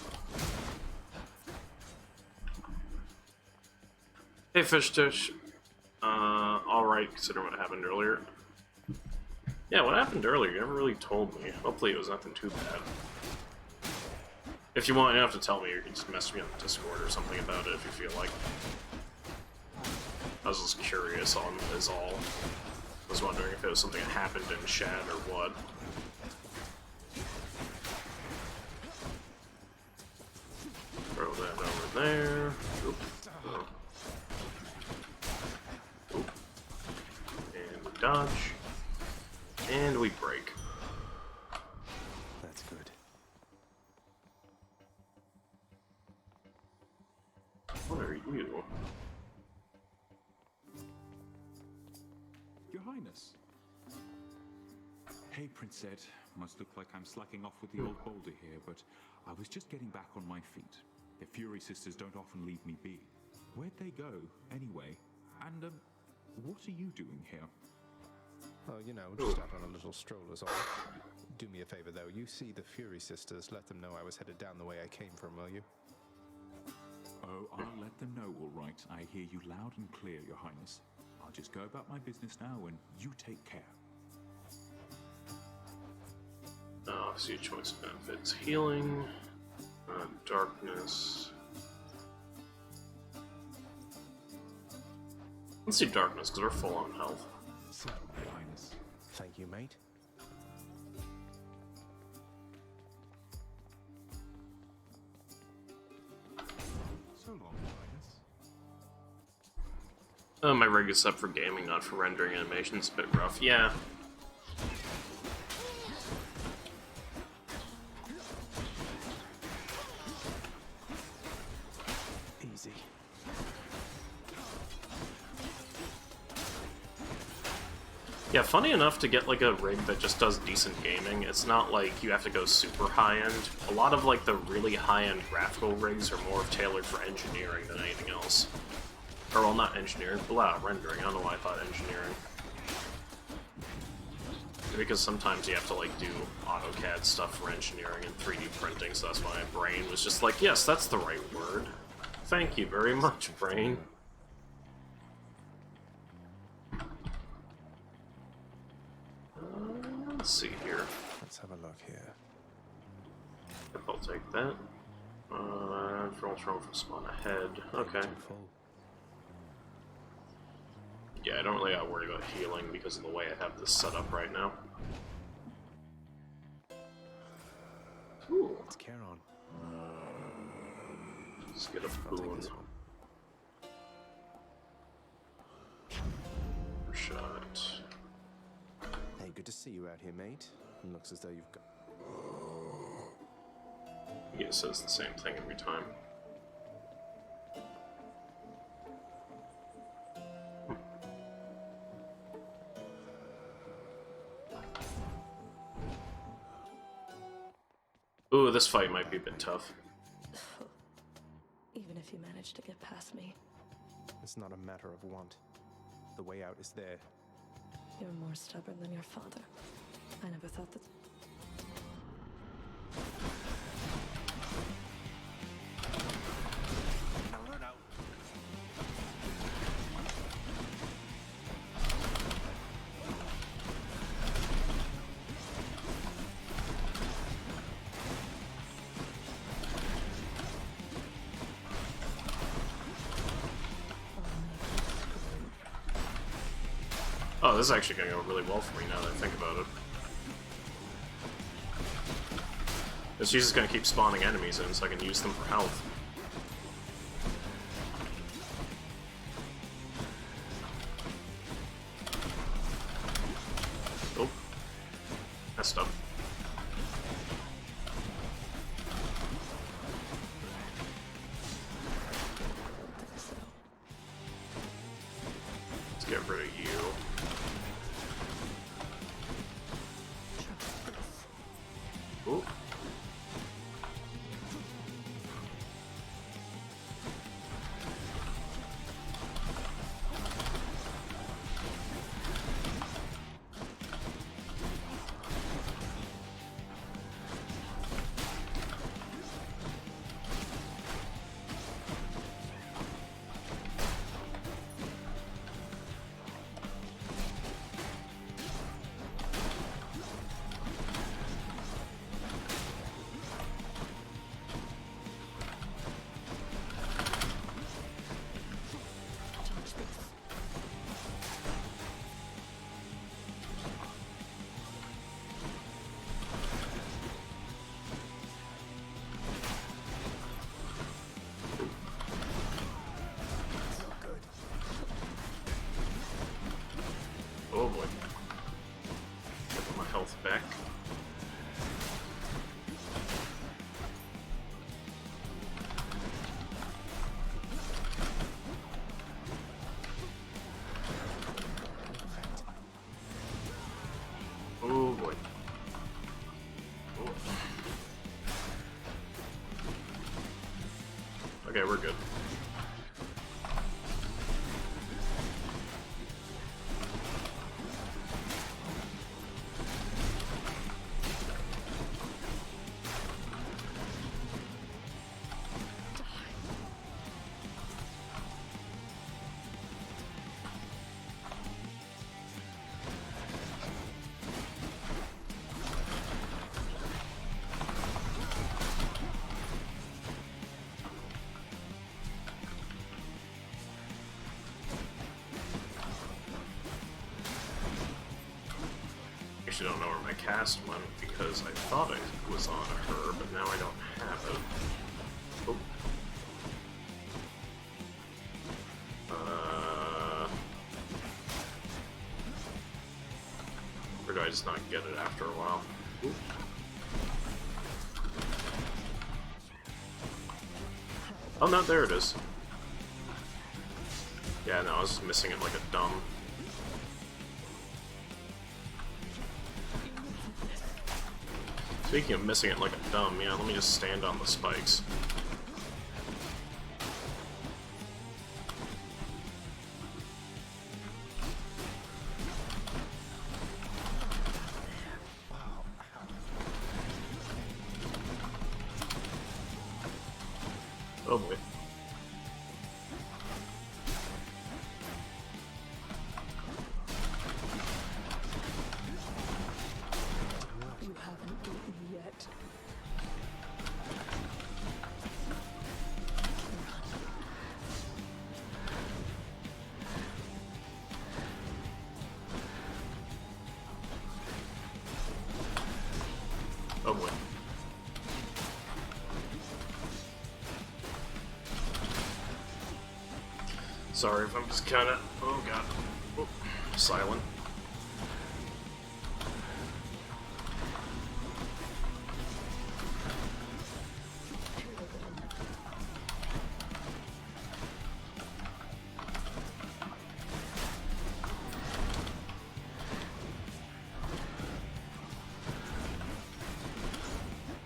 Hey, Fish Dish. Alright, considering what happened earlier. Yeah, what happened earlier? You never really told me. Hopefully it was nothing too bad. If you want, you don't have to tell me. You can just message me on Discord or something about it if you feel like. I was just curious on is all. I was wondering if it was something that happened in chat or what. Throw that over there. Oop. Oh. Oop. And we dodge. And we break. That's good. What are you? Your Highness. Hey, Prince Ed. Must look like I'm slacking off with the old boulder here, but I was just getting back on my feet. The Fury Sisters don't often leave me be. Where'd they go, anyway? And, what are you doing here? Oh, you know, just out on a little stroll is all. Do me a favor, though. You see the Fury Sisters, let them know I was headed down the way I came from, will you? Oh, I'll let them know, all right. I hear you loud and clear, Your Highness. I'll just go about my business now, and you take care. See a choice of benefits. Healing, darkness. Let's do darkness, because we're full on health. So, Your Highness. Thank you, mate. So long, Your Highness. My rig is set for gaming, not for rendering animation. It's a bit rough. Yeah. Easy. Yeah, funny enough, to get like a rig that just does decent gaming, it's not like you have to go super high-end. A lot of like the really high-end graphical rigs are more tailored for engineering than anything else. Or, well, not engineering, but rendering. I don't know why I thought engineering. Because sometimes you have to like do AutoCAD stuff for engineering and 3D printing, so that's why my brain was just like, yes, that's the right word. Thank you very much, brain. Let's see here. Let's have a look here. Yep, I'll take that. For ultra for spawn ahead. Okay. Yeah, I don't really gotta worry about healing because of the way I have this set up right now. Ooh. It's Charon. Let's get a boon. Shot. Hey, good to see you out here, mate. It looks as though you've got... He says the same thing every time. Ooh, this fight might be a bit tough. Even if you manage to get past me, It's not a matter of want. The way out is there. you're more stubborn than your father. I never thought that. Oh, this is actually going to go really well for me now that I think about it. She's just going to keep spawning enemies in so I can use them for health. Oh. Messed up. Let's get rid of you. Ooh. Oh boy. Get my health back. Oh boy. Oh. Okay, we're good. Actually don't know where my cast went because I thought I was on her, but now I don't have it. Oh. Or do I just not get it after a while? Ooh. Oh no, there it is. Yeah, no, I was missing it like a dumb. Speaking of missing it like a dumb, yeah, let me just stand on the spikes. Oh boy. Sorry if I'm just kind of... Oh, God. Oh, silent.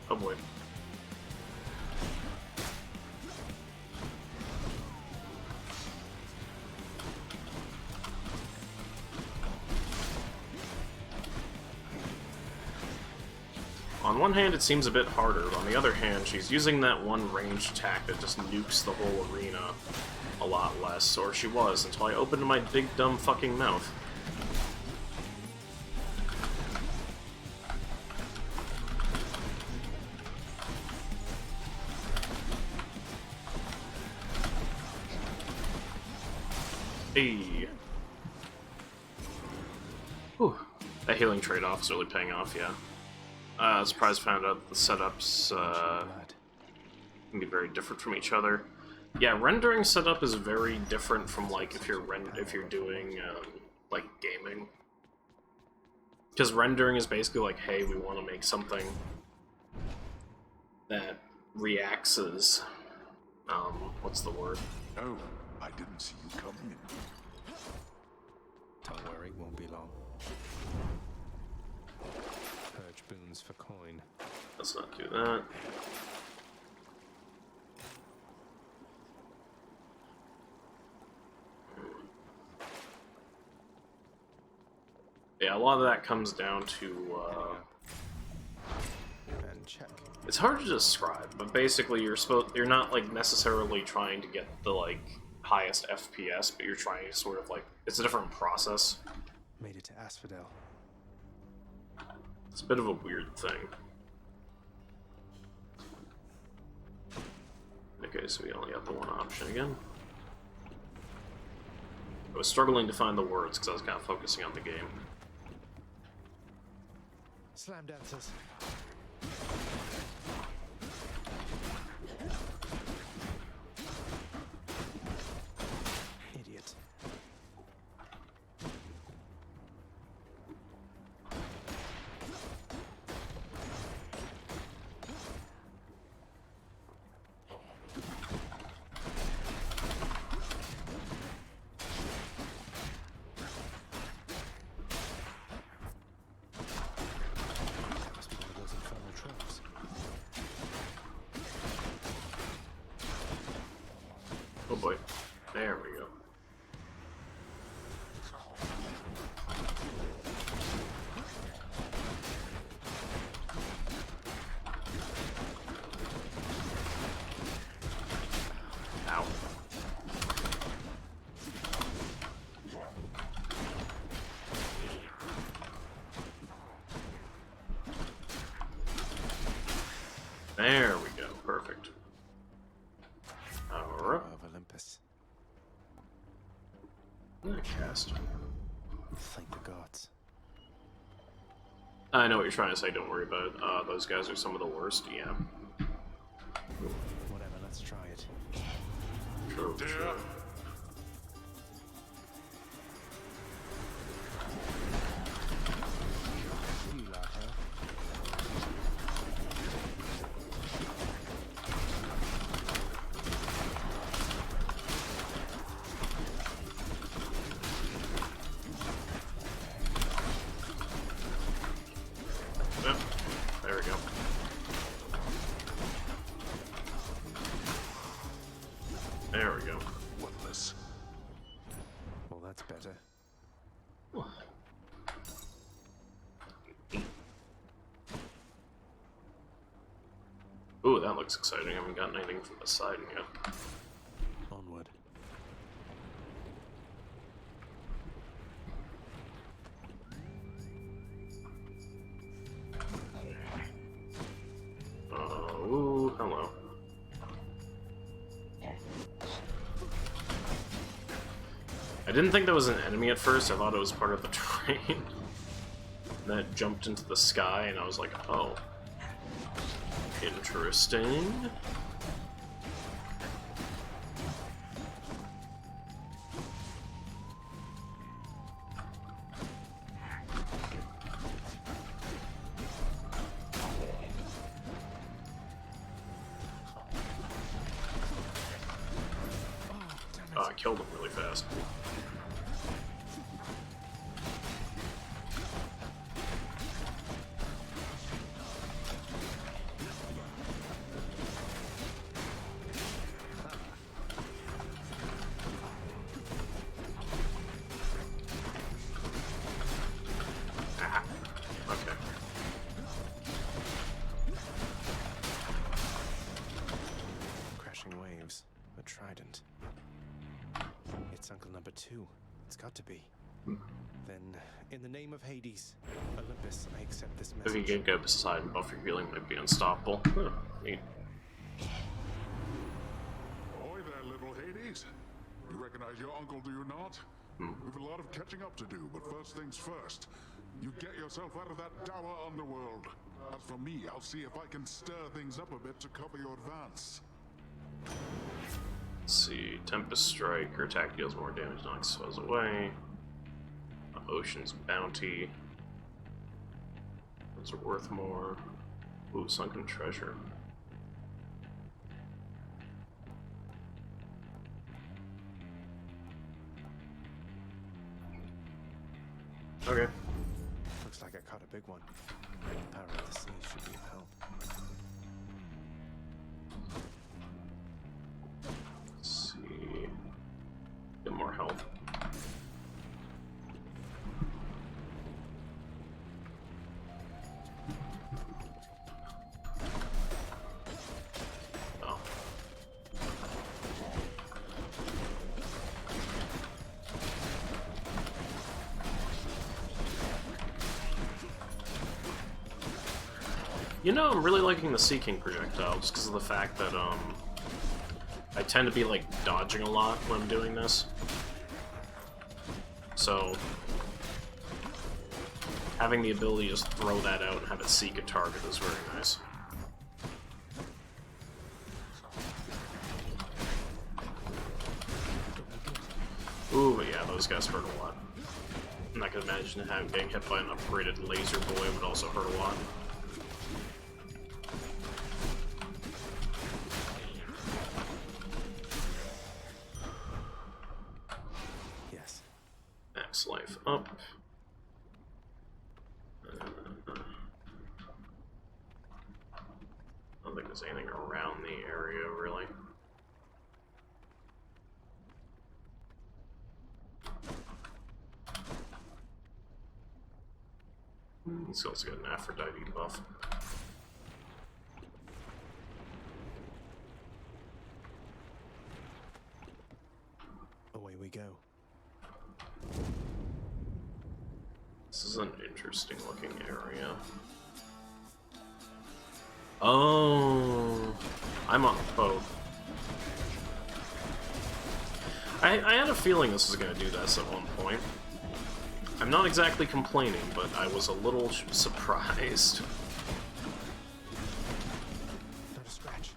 Oh, boy. On one hand, it seems a bit harder, but on the other hand, she's using that one ranged attack that just nukes the whole arena a lot less, or she was, until I opened my big dumb fucking mouth. Hey. Whew. That healing trade-off is really paying off, yeah. Surprised found out the setups can be very different from each other. Yeah, rendering setup is very different from like if you're doing like gaming, because rendering is basically like, hey, we want to make something that reacts as what's the word? Oh, I didn't see you coming in. Don't worry, won't be long. Purge boons for coin. Let's not do that. Yeah, a lot of that comes down to and check. It's hard to describe, but basically you're not like necessarily trying to get the like highest FPS, but you're trying to sort of like, it's a different process. Made it to Asphodel. It's a bit of a weird thing. Okay, so we only got the one option again. I was struggling to find the words because I was kind of focusing on the game. Slam dancers. Idiot. Must be one of those infernal tropes. Oh boy. There we go. Ow. There we go. Perfect. Alright. Of Olympus. Cast. Thank the gods. I know what you're trying to say, don't worry about it. Those guys are some of the worst, yeah. Whatever, let's try it. True, true. You lot, huh? Yep. There we go. There we go. Worthless. Well, that's better. Ooh, that looks exciting. I haven't gotten anything from the side yet. Onward. Ooh, hello. I didn't think that was an enemy at first. I thought it was part of the train that jumped into the sky, and I was like, oh. Interesting. I killed him really fast. Uncle number 2. It's got to be. Then, in the name of Hades, Olympus, I accept this If message. you can go beside and buff your healing, might be unstoppable. Neat. Ahoy there, little Hades. You recognize your uncle, do you not? We've a lot of catching up to do, but first things first. You get yourself out of that dour underworld. As for me, I'll see if I can stir things up a bit to cover your advance. Let's see, Tempest Strike, your attack deals more damage, knocks foes away. Ocean's Bounty. Those are worth more. Ooh, Sunken Treasure. Okay. Looks like I caught a big one. The power of the sea should be of help. Let's see. Get more health. Oh. You know, I'm really liking the Sea King projectile just because of the fact that, I tend to be, like, dodging a lot when I'm doing this. So, having the ability to just throw that out and have it seek a target is very nice. Ooh, but yeah, those guys hurt a lot. And I can imagine how getting hit by an upgraded laser boy would also hurt a lot. Max life up. I don't think there's anything around the area, really. He's also got an Aphrodite buff. Away we go. This is an interesting looking area. Oh, I'm on boat. I had a feeling this was going to do this at one point. I'm not exactly complaining, but I was a little surprised. Not a scratch.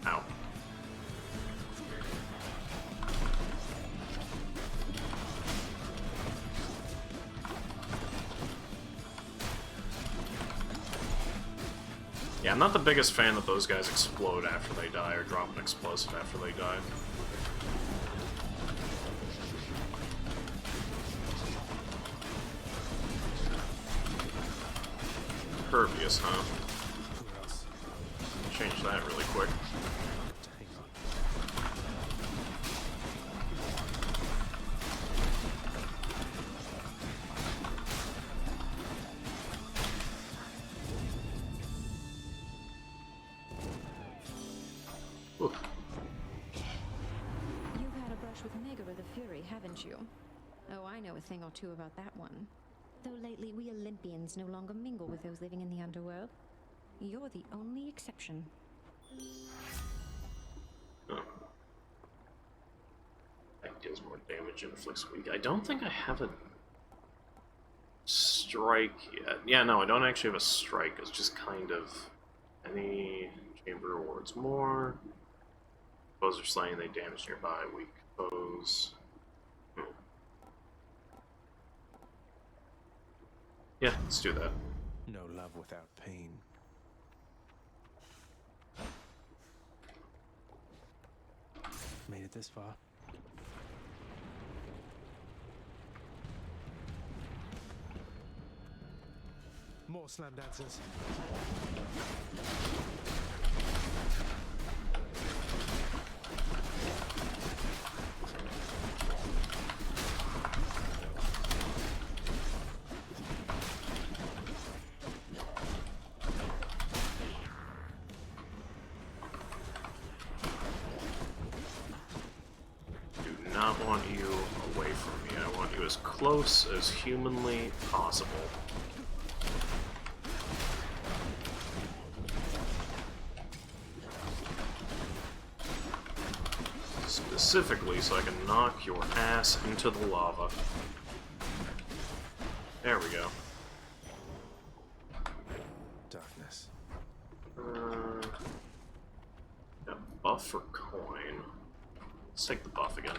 Ow. Yeah, I'm not the biggest fan that those guys explode after they die, or drop an explosive after they die. Pervious, huh? Change that really quick. You've had a brush with Megara the Fury, haven't you? Oh, I know a thing or two about that one. Though lately we Olympians no longer mingle with those living in the underworld. You're the only exception. Oh. That deals more damage and inflicts weak. I don't think I have a strike yet. Yeah, no, I don't actually have a strike. It's just kind of any chamber rewards more. Foes are slain, they damage nearby weak foes. Yeah, let's do that. No love without pain. this far. More slam dancers. Do not want you away from me. I want you as close as humanly possible. Specifically so I can knock your ass into the lava. There we go. Darkness. Yeah, buff for coin. Let's take the buff again.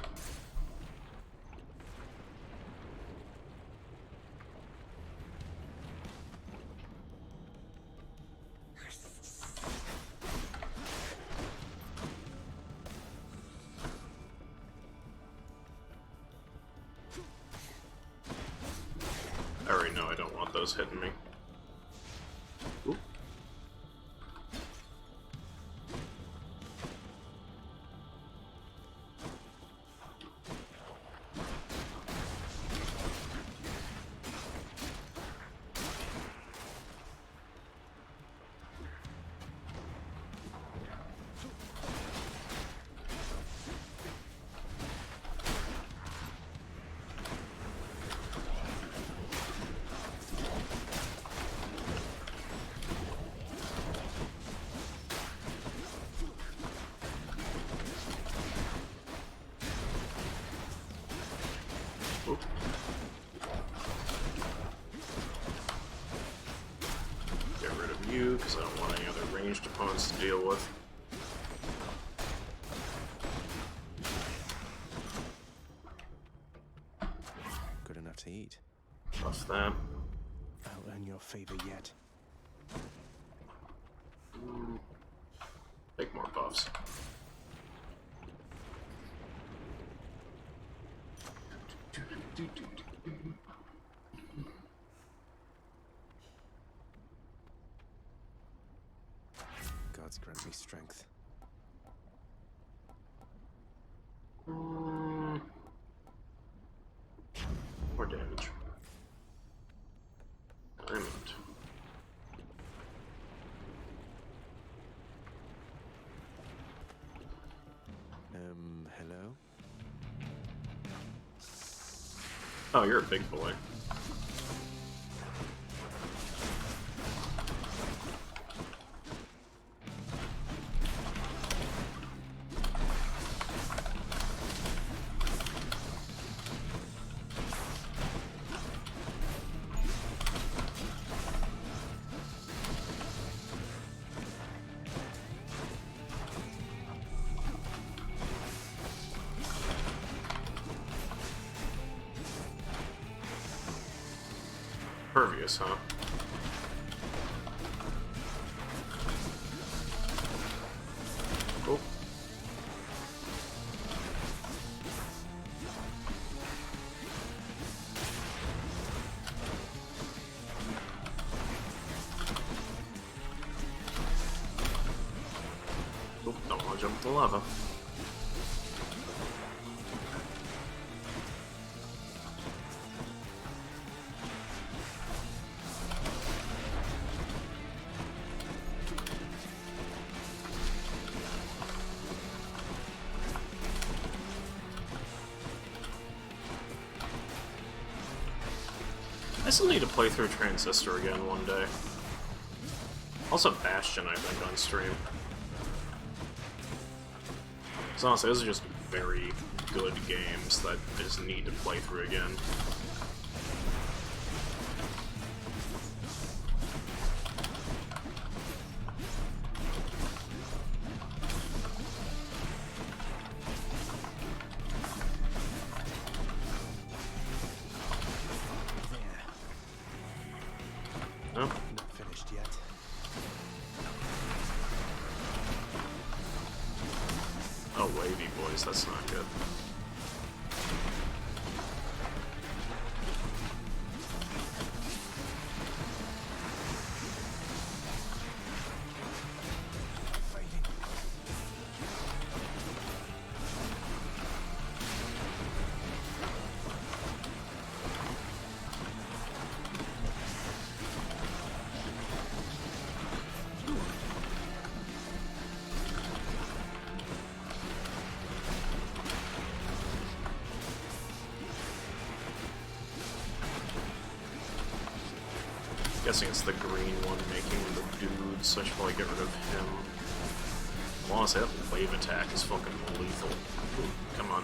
I already know I don't want those hitting me. Oop. Oop. Get rid of you, because I don't want any other ranged opponents to deal with. Good enough to eat. Buff that. I'll earn your favor yet. Take more buffs. Gods grant me strength. More damage. Diamond. Hello? Oh, you're a big boy. Pervious, huh? Cool. Oop, don't want to jump in the lava. I still need to play through Transistor again one day. Also Bastion, I think, on stream. Because honestly, those are just very good games that I just need to play through again. Nope. Not finished yet. Oh Oh, wavy boys, that's not good. Guessing it's the green one making the dude, so I should probably get rid of him. Well, honestly, that wave attack is fucking lethal. Ooh, come on.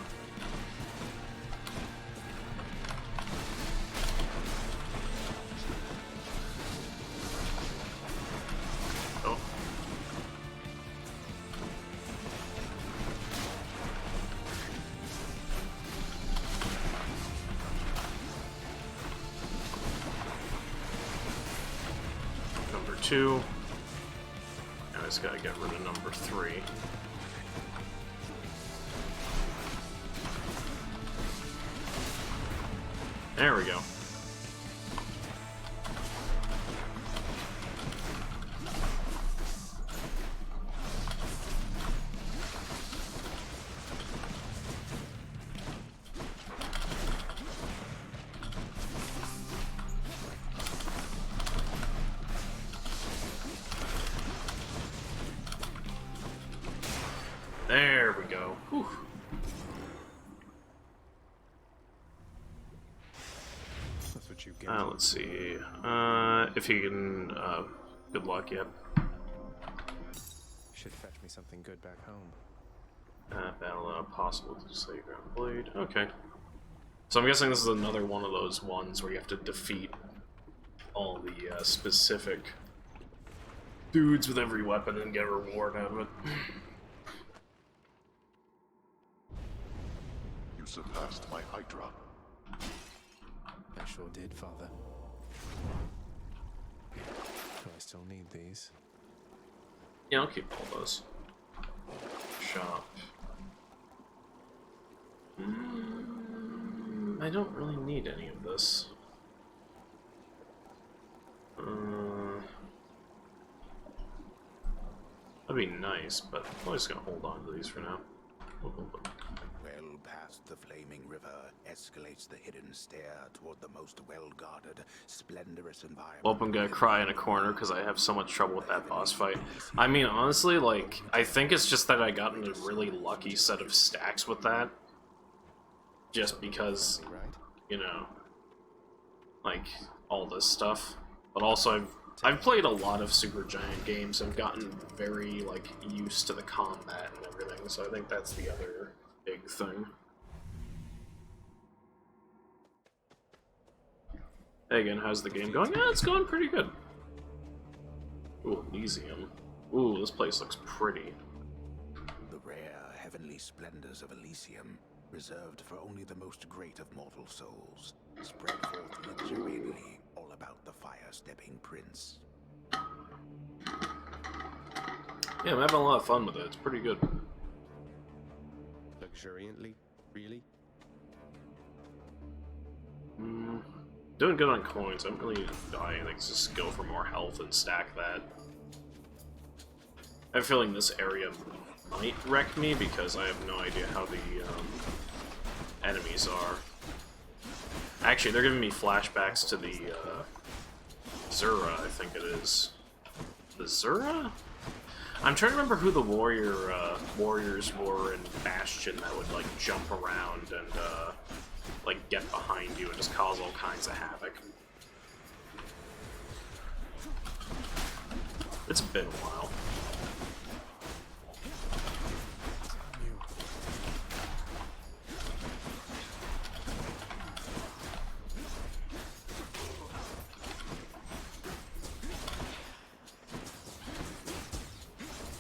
Oh. Number 2. I just gotta get rid of number 3. There we go. There we go. Whew. That's what you get. Let's see. If he can, good luck, yep. Should fetch me something good back home. Battle possible to save Ground Blade. Okay. So I'm guessing this is another one of those ones where you have to defeat all the specific dudes with every weapon and get a reward out of it. You surpassed my Hydra. I sure did, Father. Do I still need these? Yeah, I'll keep all those. Shop. I don't really need any of this. That'd be nice, but I'm just gonna hold on to these for now. Well past the flaming river escalates the hidden stair toward the most well-guarded, splendorous environment. Well, I'm gonna cry in a corner because I have so much trouble with that boss fight. I mean, honestly, like, I think it's just that I got in a really lucky set of stacks with that. Just because, you know, like, all this stuff. But also, I've played a lot of Supergiant games and gotten very, like, used to the combat and everything, so I think that's the other big thing. Hey again, how's the game going? Yeah, it's going pretty good. Ooh, Elysium. Ooh, this place looks pretty. The rare heavenly splendors of Elysium, reserved for only the most great of mortal souls, spread forth luxuriantly all about the fire-stepping prince. Yeah, I'm having a lot of fun with it. It's pretty good. Luxuriantly? Really? Doing good on coins. I don't really die anything. Just go for more health and stack that. I have a feeling this area might wreck me because I have no idea how the enemies are. Actually, they're giving me flashbacks to the Zura, I think it is. The Zura? I'm trying to remember who the warriors were in Bastion that would like jump around and like get behind you and just cause all kinds of havoc. It's been a while.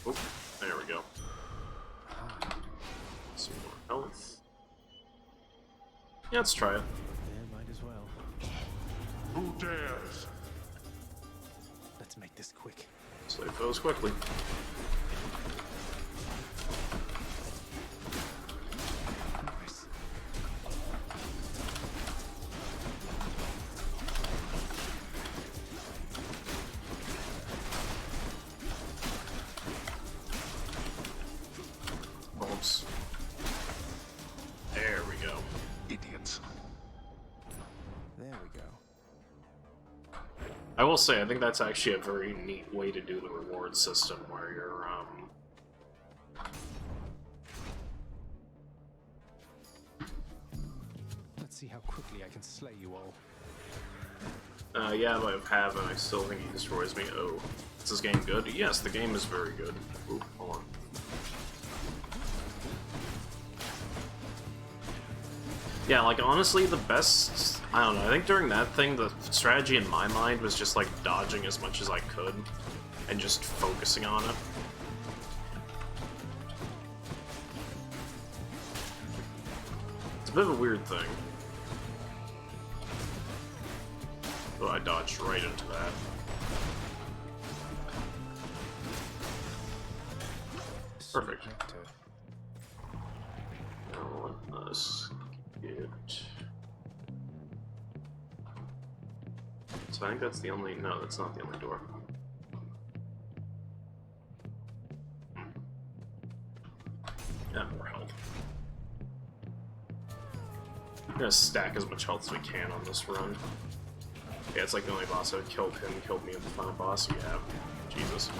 Oh, there we go. Some more health. Yeah, let's try it. Yeah, might as well. Who dares? Let's make this quick. Slay foes quickly. I will say, I think that's actually a very neat way to do the reward system, where you're, Let's see how quickly I can slay you all. Yeah, I have, and I still think he destroys me. Oh. Is this game good? Yes, the game is very good. Ooh, hold on. Yeah, like, honestly, the best... I don't know, I think during that thing, the strategy in my mind was just, like, dodging as much as I could, and just focusing on it. It's a bit of a weird thing. Oh, I dodged right into that. Perfect. Now let us get... So I think that's the only... No, that's not the only door. Yeah, more health. I'm gonna stack as much health as we can on this run. Yeah, it's like the only boss I've killed him, killed me in the final boss. Yeah, Jesus.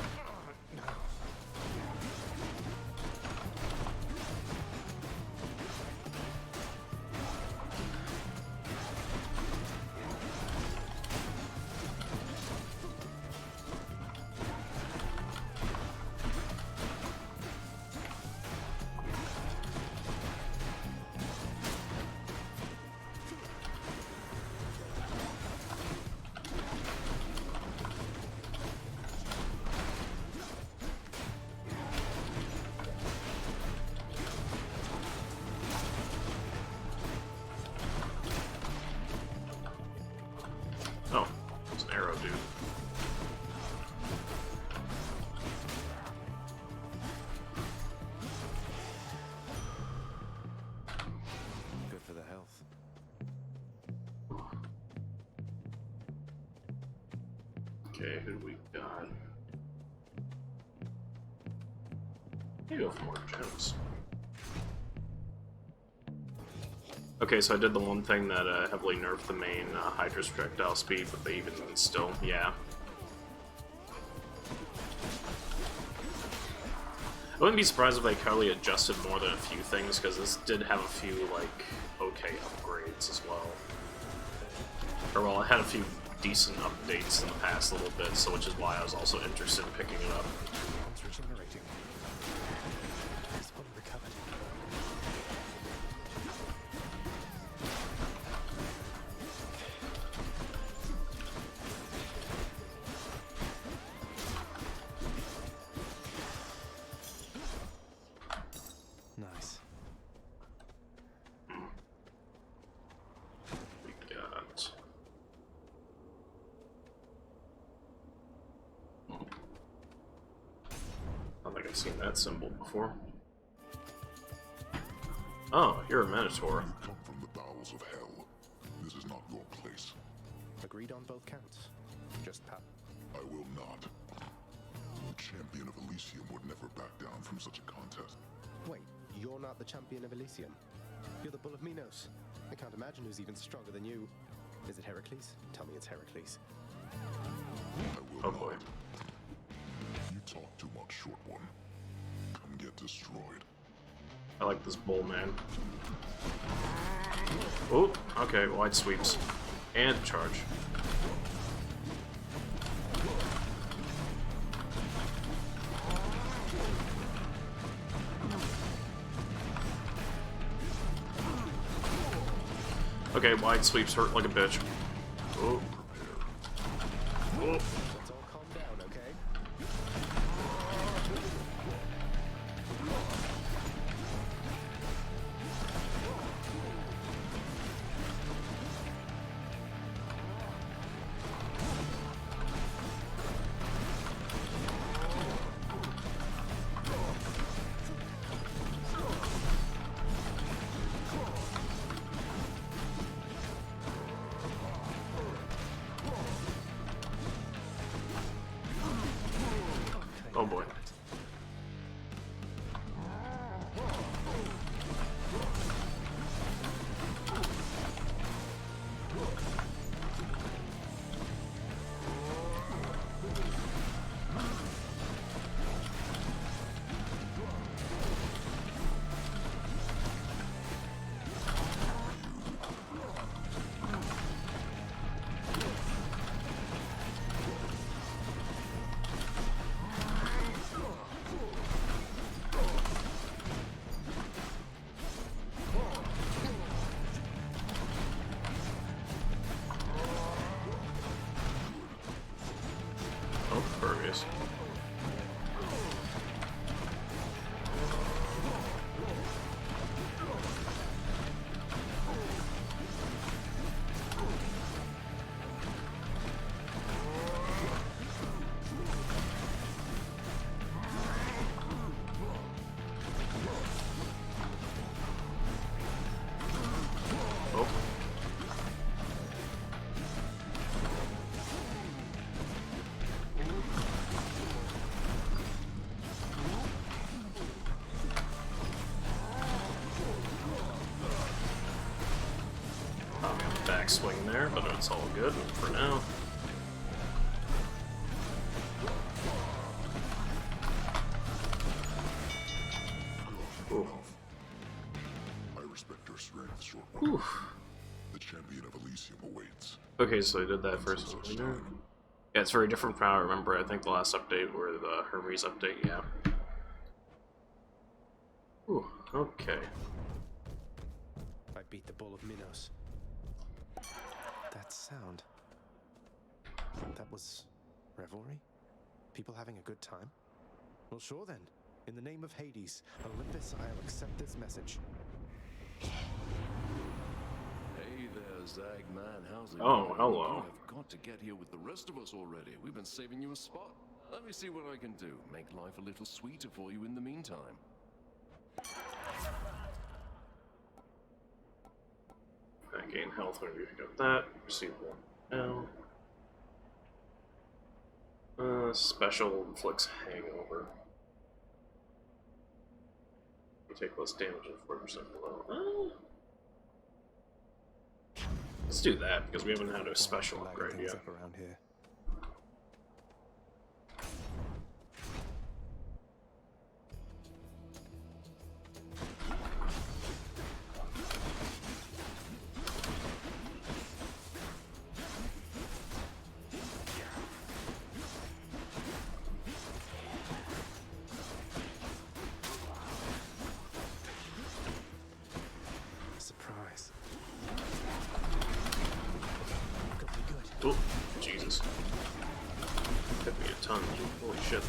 Oh, it's an arrow, dude. Good for the health. Okay, who do we got? Maybe go for more gems. Okay, so I did the one thing that heavily nerfed the main Hydra's projectile speed, but they even still, yeah. I wouldn't be surprised if they probably adjusted more than a few things, because this did have a few, like, okay upgrades as well. Or, well, it had a few decent updates in the past little bit, so which is why I was also interested in picking it up. It's regenerating. It's fully recovered. Nice. We got... I don't think I've seen that symbol before. Oh, you're a Minotaur. You come from the bowels of hell. This is not your place. Agreed on both counts. Just pat. I will not. The champion of Elysium would never back down from such a contest. Wait, you're not the champion of Elysium. You're the Bull of Minos. I can't imagine who's even stronger than you. Is it Heracles? Tell me it's Heracles. I will Oh not. boy. You talk too much, short one. Come get destroyed. I like this bull, man. Oh, okay, wide sweeps. And charge. Okay, wide sweeps hurt like a bitch. Oh. Oh. Let's all calm down, okay? Oh boy. swing there, but it's all good for now. Ooh. I respect your strength, Shortwater. The champion of Elysium awaits. Okay, so I did that first. Yeah, it's very different from how I remember. I think the last update or the Hermes update, yeah. Ooh, okay. I beat the Bull of Minos. That sound. That was revelry? People having a good time? Well, sure then. In the name of Hades, Olympus, I'll accept this message. Hey there, Zagman. How's it Oh, going? hello. You've got to get here with the rest of us already. We've been saving you a spot. Let me see what I can do. Make life a little sweeter for you in the meantime. I gain health when we pick up that. Receive one now. Special inflicts hangover. You take less damage and 40% below. Let's do that because we haven't had a special upgrade yet. Around here. Surprise. Oh, Jesus. Hit me a ton, dude. Holy shit.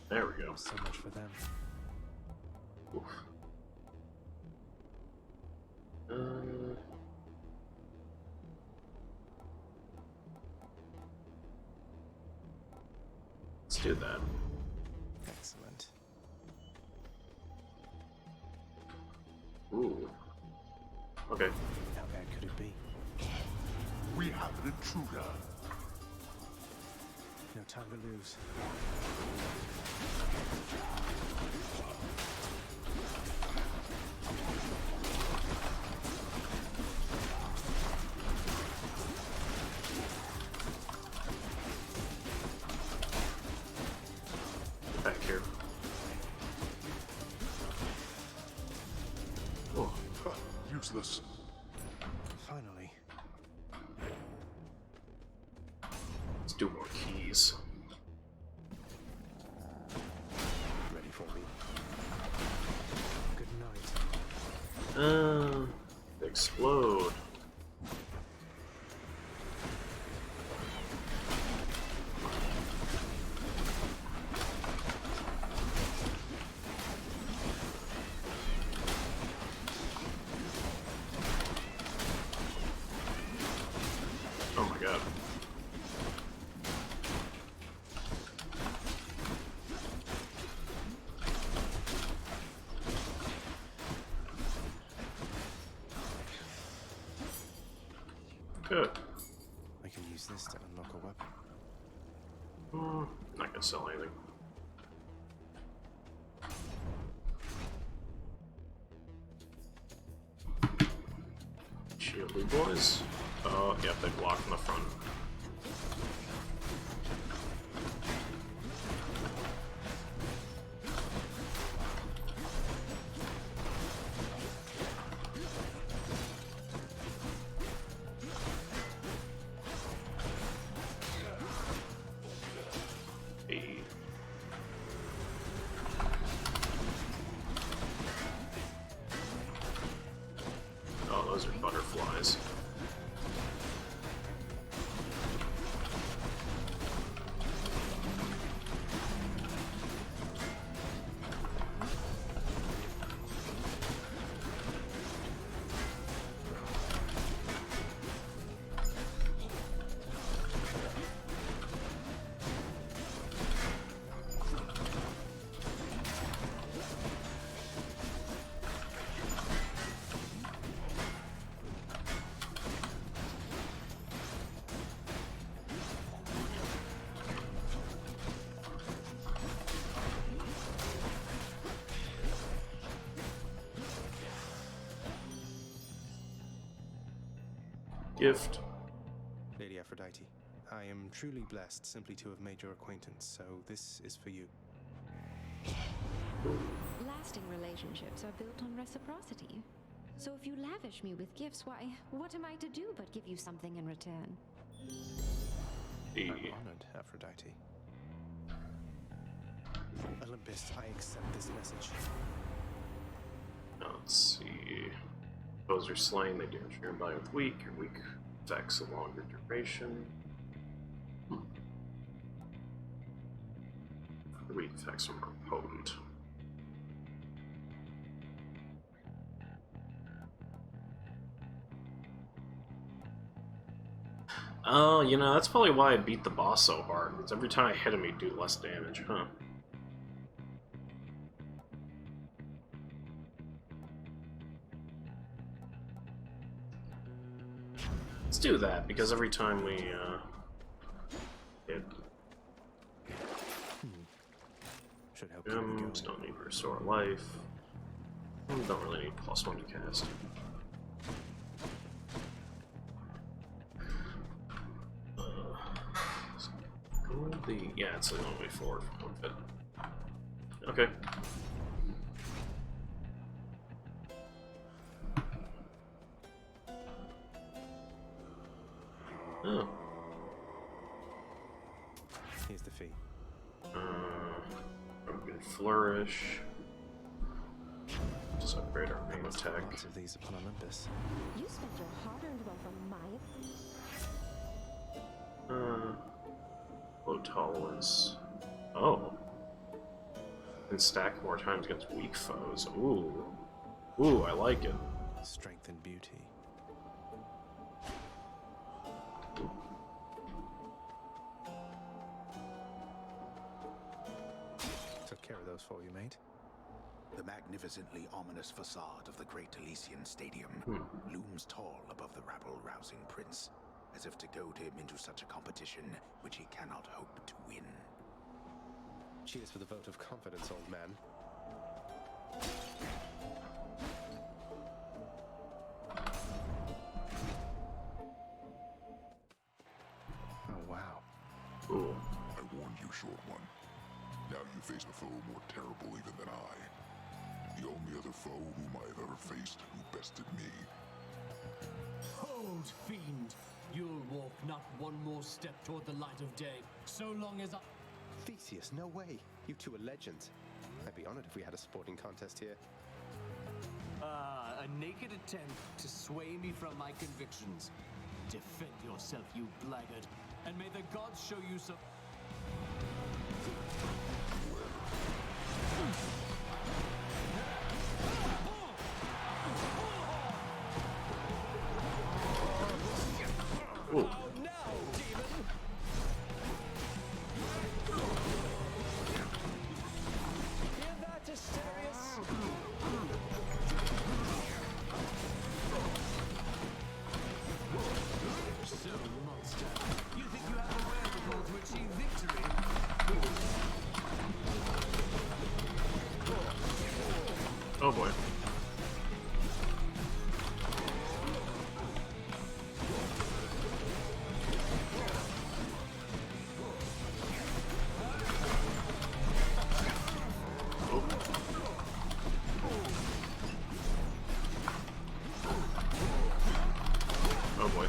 There we go. So much for them. Oof. Let's do that. Excellent. Ooh. Okay. How bad could it be? We have an intruder. No time to lose. Back here. Oh. Useless. Finally. Let's do more keys. Ready for me. Good night. Explode. Oh my god. Good. I can use this to unlock a weapon. Not gonna sell anything. Shield boys. Oh, yep, they block in the front. Hey. Oh, those are butterflies. gift. Lady Aphrodite, I am truly blessed simply to have made your acquaintance, so this is for you. Lasting relationships are built on reciprocity. So if you lavish me with gifts, why, what am I to do but give you something in return? I'm honored, Aphrodite. Olympus, I accept this message. Let's see. Foes are slain, they damage your body with weak. Your weak effects a longer duration. The weak effects are more potent. Oh, you know, that's probably why I beat the boss so hard. Because every time I hit him, he'd do less damage, huh? Let's do that, because every time we, hit... Should help don't need to restore life. Don't really need +1 to cast. Yeah, it's the only way forward from one fit. Okay. Oh. Here's the fee. Broken Flourish. Just upgrade our main attack. Lots of these upon Olympus. You spent your hard-earned wealth on my... Low tolerance. Oh. And stack more times against weak foes. Ooh. Ooh, I like it. Strength and beauty. Took care of those for you, mate. The magnificently ominous facade of the Great Elysian Stadium looms tall above the rabble-rousing prince, as if to goad him into such a competition which he cannot hope to win. Cheers for the vote of confidence, old man. Oh, wow. Ooh. I warned you, short one. Now you face a foe more terrible even than I. The only other foe whom I have ever faced who bested me. Hold, fiend! You'll walk not one more step toward the light of day, so long as I... Theseus, no way. You two are legends. I'd be honored if we had a sporting contest here. A naked attempt to sway me from my convictions. Defend yourself, you blackguard, and may the gods show you some... Ooh. Oh boy. Oh boy.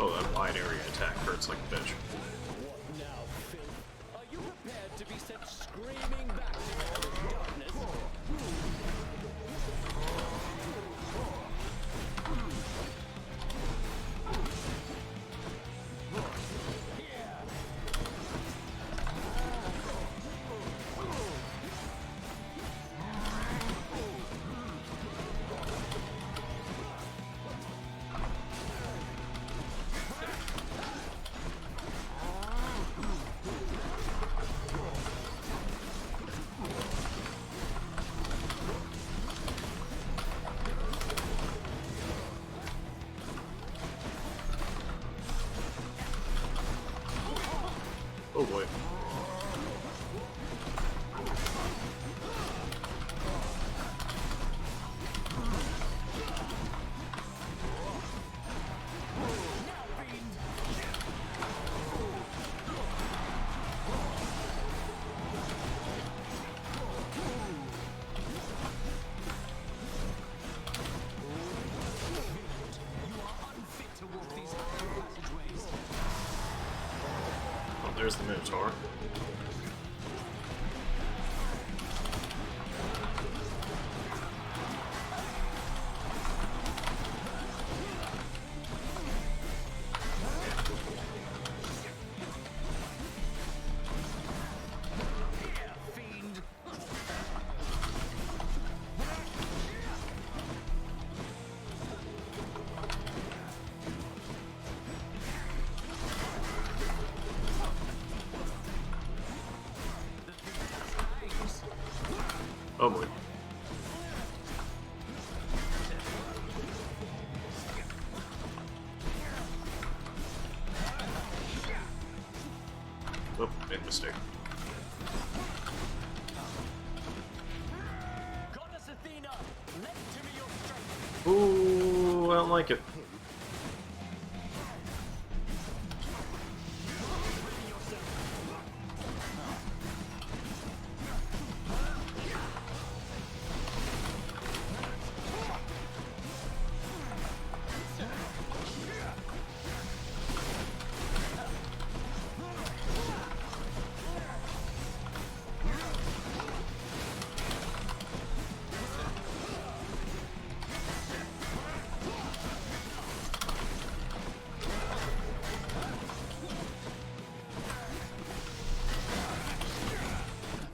Oh, that wide area attack hurts like a bitch. What now, Phil? Are you prepared to be sent screaming back to all this darkness? Oh boy. Oh, there's the Minotaur. Oh boy. Oh, made a mistake. Goddess Athena, lend to me your strength. Ooh, I don't like it.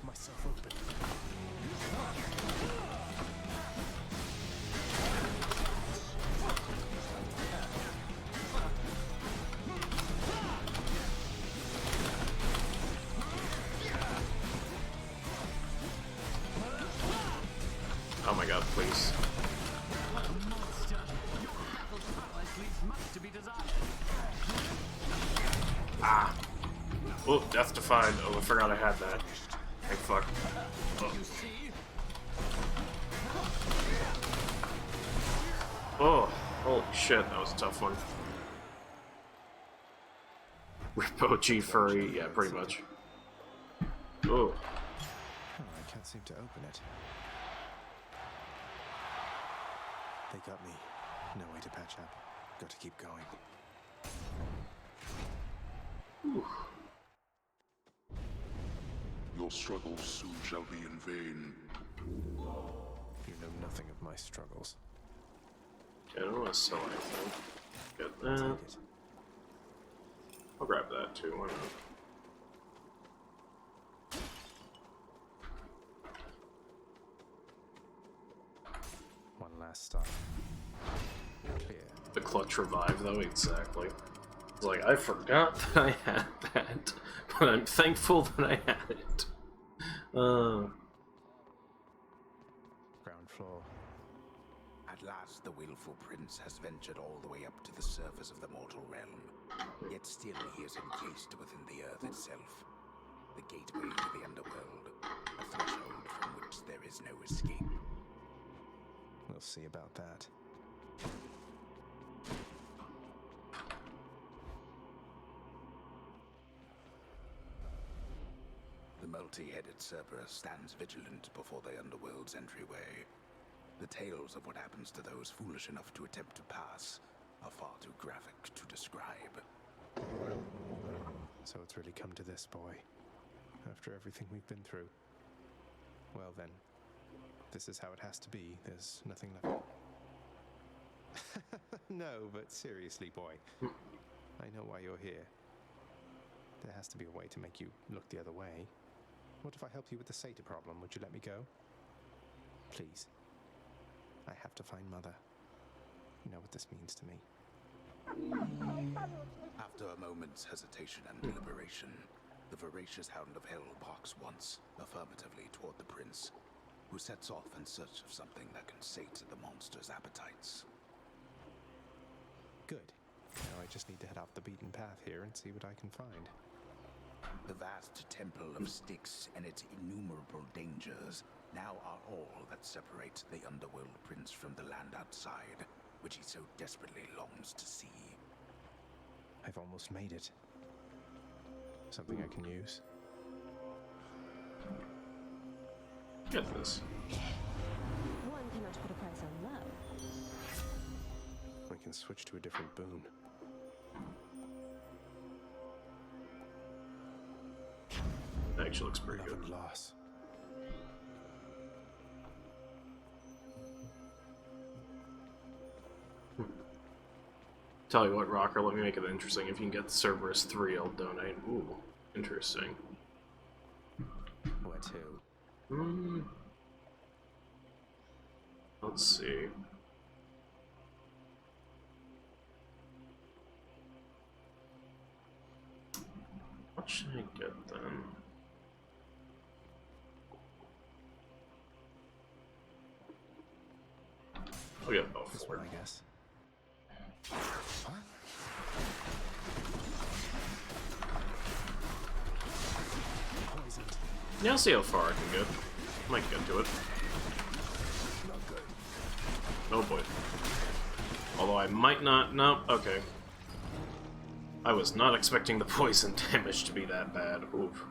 Myself open. Oh my god, please. Monster, your battle prowess leaves much to be desired. Ah. Oh, Death Defied. Oh, I forgot I had that. Thank fuck. Oh. You see? Oh, holy shit, that was a tough one. Rippo G Furry, yeah, pretty much. Oh. Oh, I can't seem to open it. They got me. No way to patch up. Got to keep going. Your struggles soon shall be in vain. You know nothing of my struggles. Okay, I don't want to sell anything. Get that. Take it. I'll grab that too, why not? One last stop. Clear. The clutch revive, though, exactly. It's like, I forgot that I had that, but I'm thankful that I had it. Ground floor. At last, the willful prince has ventured all the way up to the surface of the mortal realm. Yet still he is encased within the earth itself. The gateway to the underworld. A threshold from which there is no escape. We'll see about that. The multi-headed Cerberus stands vigilant before the underworld's entryway. The tales of what happens to those foolish enough to attempt to pass are far too graphic to describe. So it's really come to this, boy. After everything we've been through. Well then, this is how it has to be. There's nothing left. No, but seriously, boy. I know why you're here. There has to be a way to make you look the other way. What if I help you with the Satyr problem? Would you let me go? Please. I have to find Mother. You know what this means to me. After a moment's hesitation and deliberation, the voracious Hound of Hell barks once, affirmatively toward the prince, who sets off in search of something that can sate the monster's appetites. Good. Now I just need to head off the beaten path here and see what I can find. The vast temple of Styx and its innumerable dangers now are all that separates the Underworld Prince from the land outside, which he so desperately longs to see. I've almost made it. Something I can use. Get this. One cannot put a price on love. I can switch to a different boon. That actually looks pretty good. Love and loss. Tell you what, Rocker, let me make it interesting. If you can get Cerberus 3, I'll donate. Ooh, interesting. Where to? Let's see. What should I get then? I'll get both. This one, I guess. Poisoned. Yeah, I'll see how far I can get. Might get to it. Oh boy. Although I might not. No, okay. I was not expecting the poison damage to be that bad. Oof.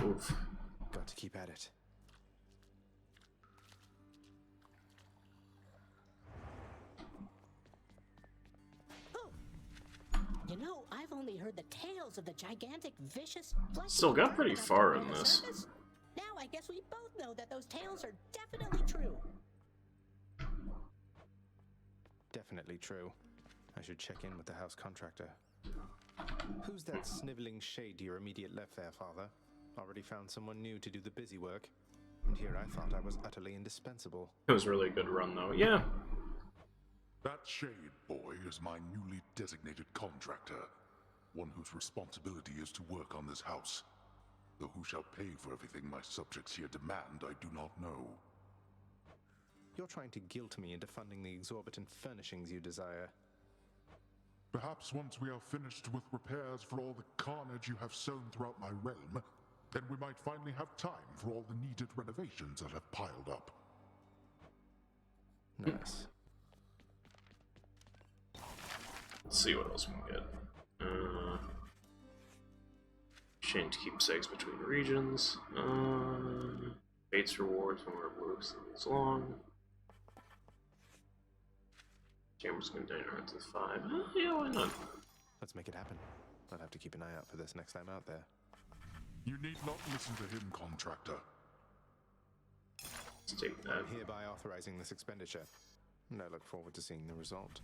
Oof. Got to keep at it. You know, I've only heard the tales of the gigantic, vicious, Still got pretty far in this. Now I guess we both know that those tales are definitely true. Definitely true. I should check in with the house contractor. Who's that sniveling shade to your immediate left there, Father? Already found someone new to do the busy work. And here I thought I was utterly indispensable. It was really a good run, though. Yeah. That shade boy is my newly designated contractor, one whose responsibility is to work on this house. Though who shall pay for everything my subjects here demand, I do not know. You're trying to guilt me into funding the exorbitant furnishings you desire. Perhaps once we are finished with repairs for all the carnage you have sown throughout my realm, then we might finally have time for all the needed renovations that have piled up. Nice. Let's see what else we can get. Change keepsakes between regions. Bates rewards when we're moves as long. Chambers container to 5. Yeah, why not? Let's make it happen. I'll have to keep an eye out for this next time out there. You need not listen to him, contractor. Let's take that. I'm hereby authorizing this expenditure, and I look forward to seeing the result.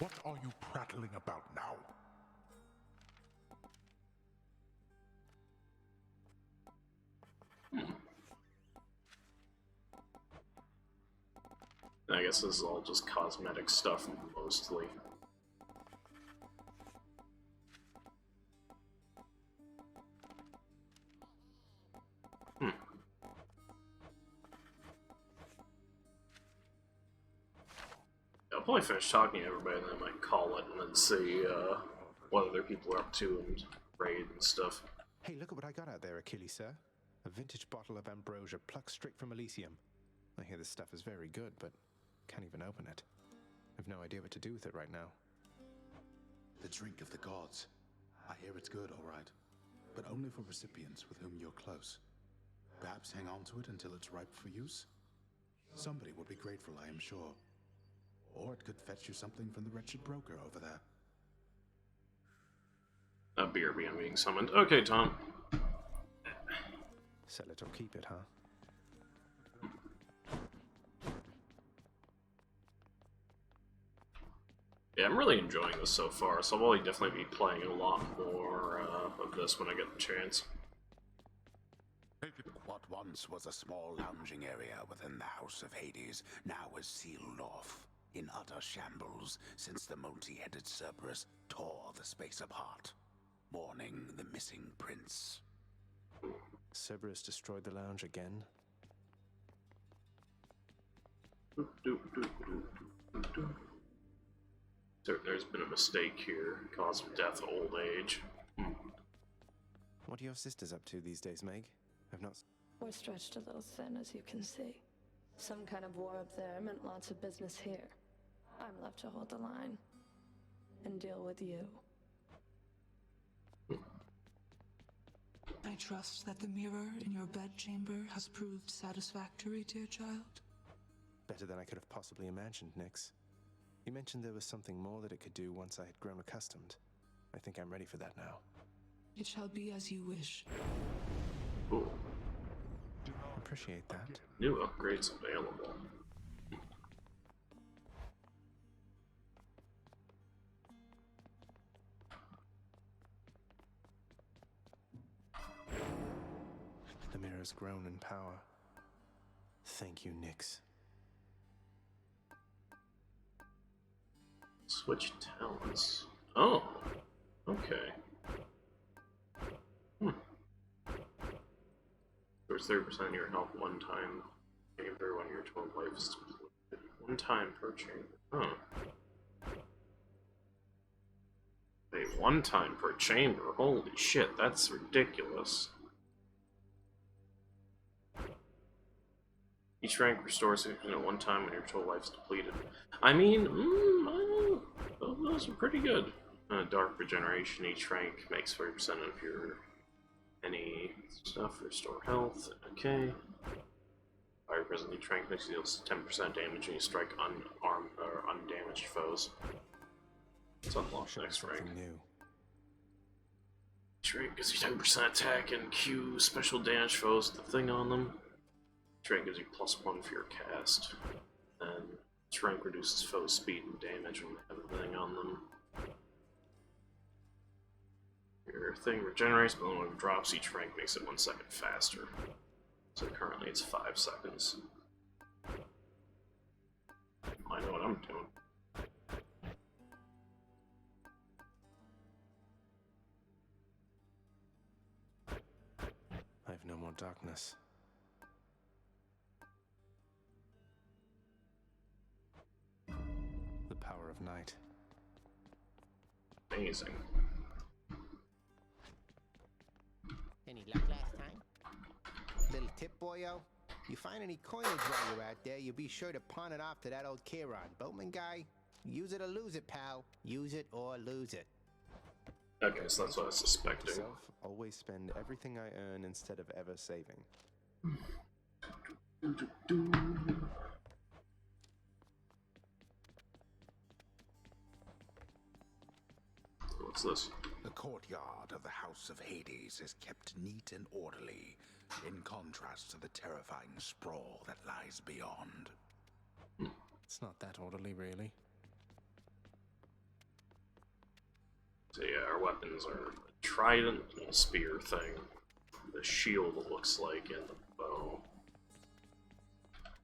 What are you prattling about now? I guess this is all just cosmetic stuff, mostly. I'll probably finish talking to everybody, and then I might call it and then see what other people are up to and raid and stuff. Hey, look at what I got out there, Achilles, sir. A vintage bottle of ambrosia plucked straight from Elysium. I hear this stuff is very good, but can't even open it. I've no idea what to do with it right now. The drink of the gods. I hear it's good, all right. But only for recipients with whom you're close. Perhaps hang on to it until it's ripe for use? Somebody would be grateful, I am sure. Or it could fetch you something from the wretched broker over there. A beer being summoned. Okay, Tom. Sell it or keep it, huh? Yeah, I'm really enjoying this so far, so I'll definitely be playing a lot more of this when I get the chance. What once was a small lounging area within the House of Hades now is sealed off, in utter shambles, since the multi-headed Cerberus tore the space apart, mourning the missing prince. Cerberus destroyed the lounge again? There's been a mistake here. Cause of death, old age. What are your sisters up to these days, Meg? I've not... We're stretched a little thin, as you can see. Some kind of war up there meant lots of business here. I'm left to hold the line. And deal with you. I trust that the mirror in your bedchamber has proved satisfactory, dear child. Better than I could have possibly imagined, Nyx. You mentioned there was something more that it could do once I had grown accustomed. I think I'm ready for that now. It shall be as you wish. Ooh. Appreciate that. New upgrades available. The mirror's grown in power. Thank you, Nyx. Switch talents. Oh, okay. There's 30% of your health one time chamber when your 12 life is completed. One time per chamber. Huh. Wait, one time per chamber? Holy shit, that's ridiculous. Each rank restores 60% at one time when your 12 life is depleted. I mean, those are pretty good. Dark regeneration. Each rank makes 30% of your any stuff. Restore health. Okay. Fire present. Each rank makes deals 10% damage when you strike unarmed or undamaged foes. Let's unlock next rank. New. Each rank gives you 10% attack and Q special damage foes with the thing on them. Each rank gives you +1 for your cast. And each rank reduces foes' speed and damage when they have a thing on them. Your thing regenerates, but when it drops, each rank makes it 1 second faster. So currently it's 5 seconds. I know what I'm doing. I have no more darkness. The power of night. Amazing. Any luck last time? Little tip, boyo? You find any coinage while you're out there, you be sure to pawn it off to that old Chiron. Boatman guy, use it or lose it, pal. Use it or lose it. Okay, so that's what I was suspecting. Self, always spend everything I earn instead of ever saving. What's this? The courtyard of the House of Hades is kept neat and orderly, in contrast to the terrifying sprawl that lies beyond. It's not that orderly, really. So yeah, our weapons are the trident, and the spear thing, the shield it looks like, and the bow.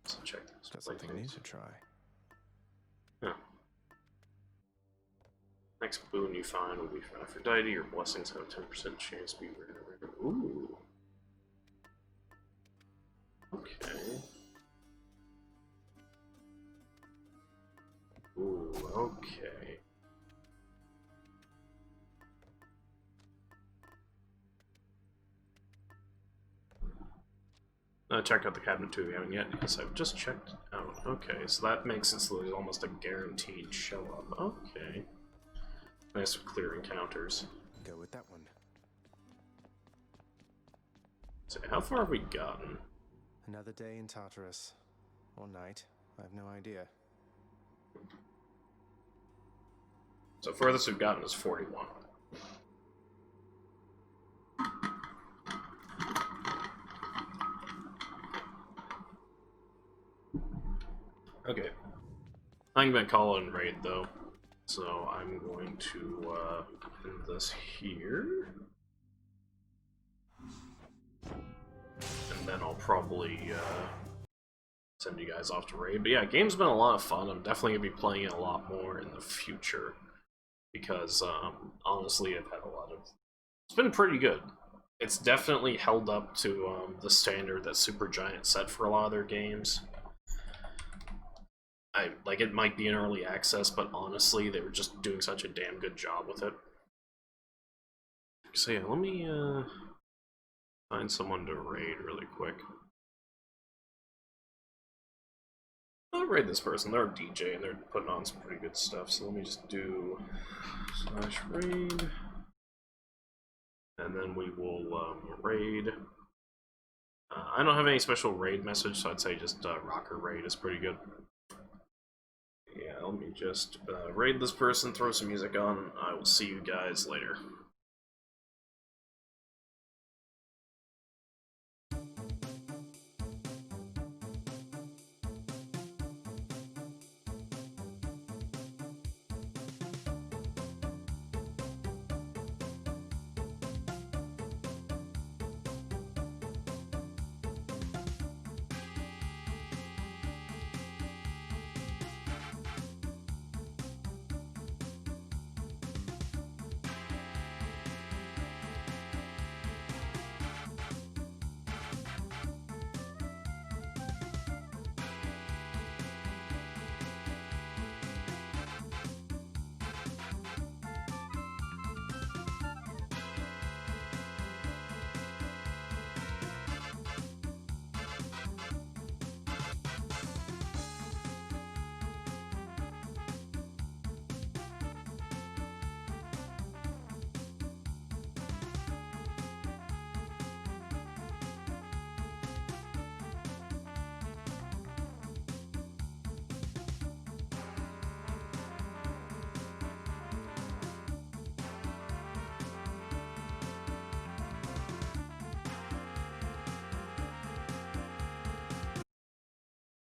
So check this. Got something new to try. Yeah. Next boon you find will be from Aphrodite. Your blessings have a 10% chance to be regenerated. Ooh. Okay. Ooh, okay. Check out the cabinet too, we haven't yet. Yes, I've just checked out. Okay, so that makes it so there's almost a guaranteed show up. Okay. Nice for clear encounters. Go with that one. So how far have we gotten? Another day in Tartarus. Or night. I have no idea. So furthest we've gotten is 41. Okay. I'm gonna call it a raid though. So I'm going to end this here. And then I'll probably send you guys off to raid. But yeah, game's been a lot of fun. I'm definitely gonna be playing it a lot more in the future. Because honestly I've had a lot of... It's been pretty good. It's definitely held up to the standard that Supergiant set for a lot of their games. like it might be in early access, but honestly, they were just doing such a damn good job with it. So yeah, let me find someone to raid really quick. I'll raid this person. They're a DJ and they're putting on some pretty good stuff. So let me just do /raid, and then we will raid. I don't have any special raid message, so I'd say just rocker raid is pretty good. Yeah, let me just raid this person, throw some music on. I will see you guys later.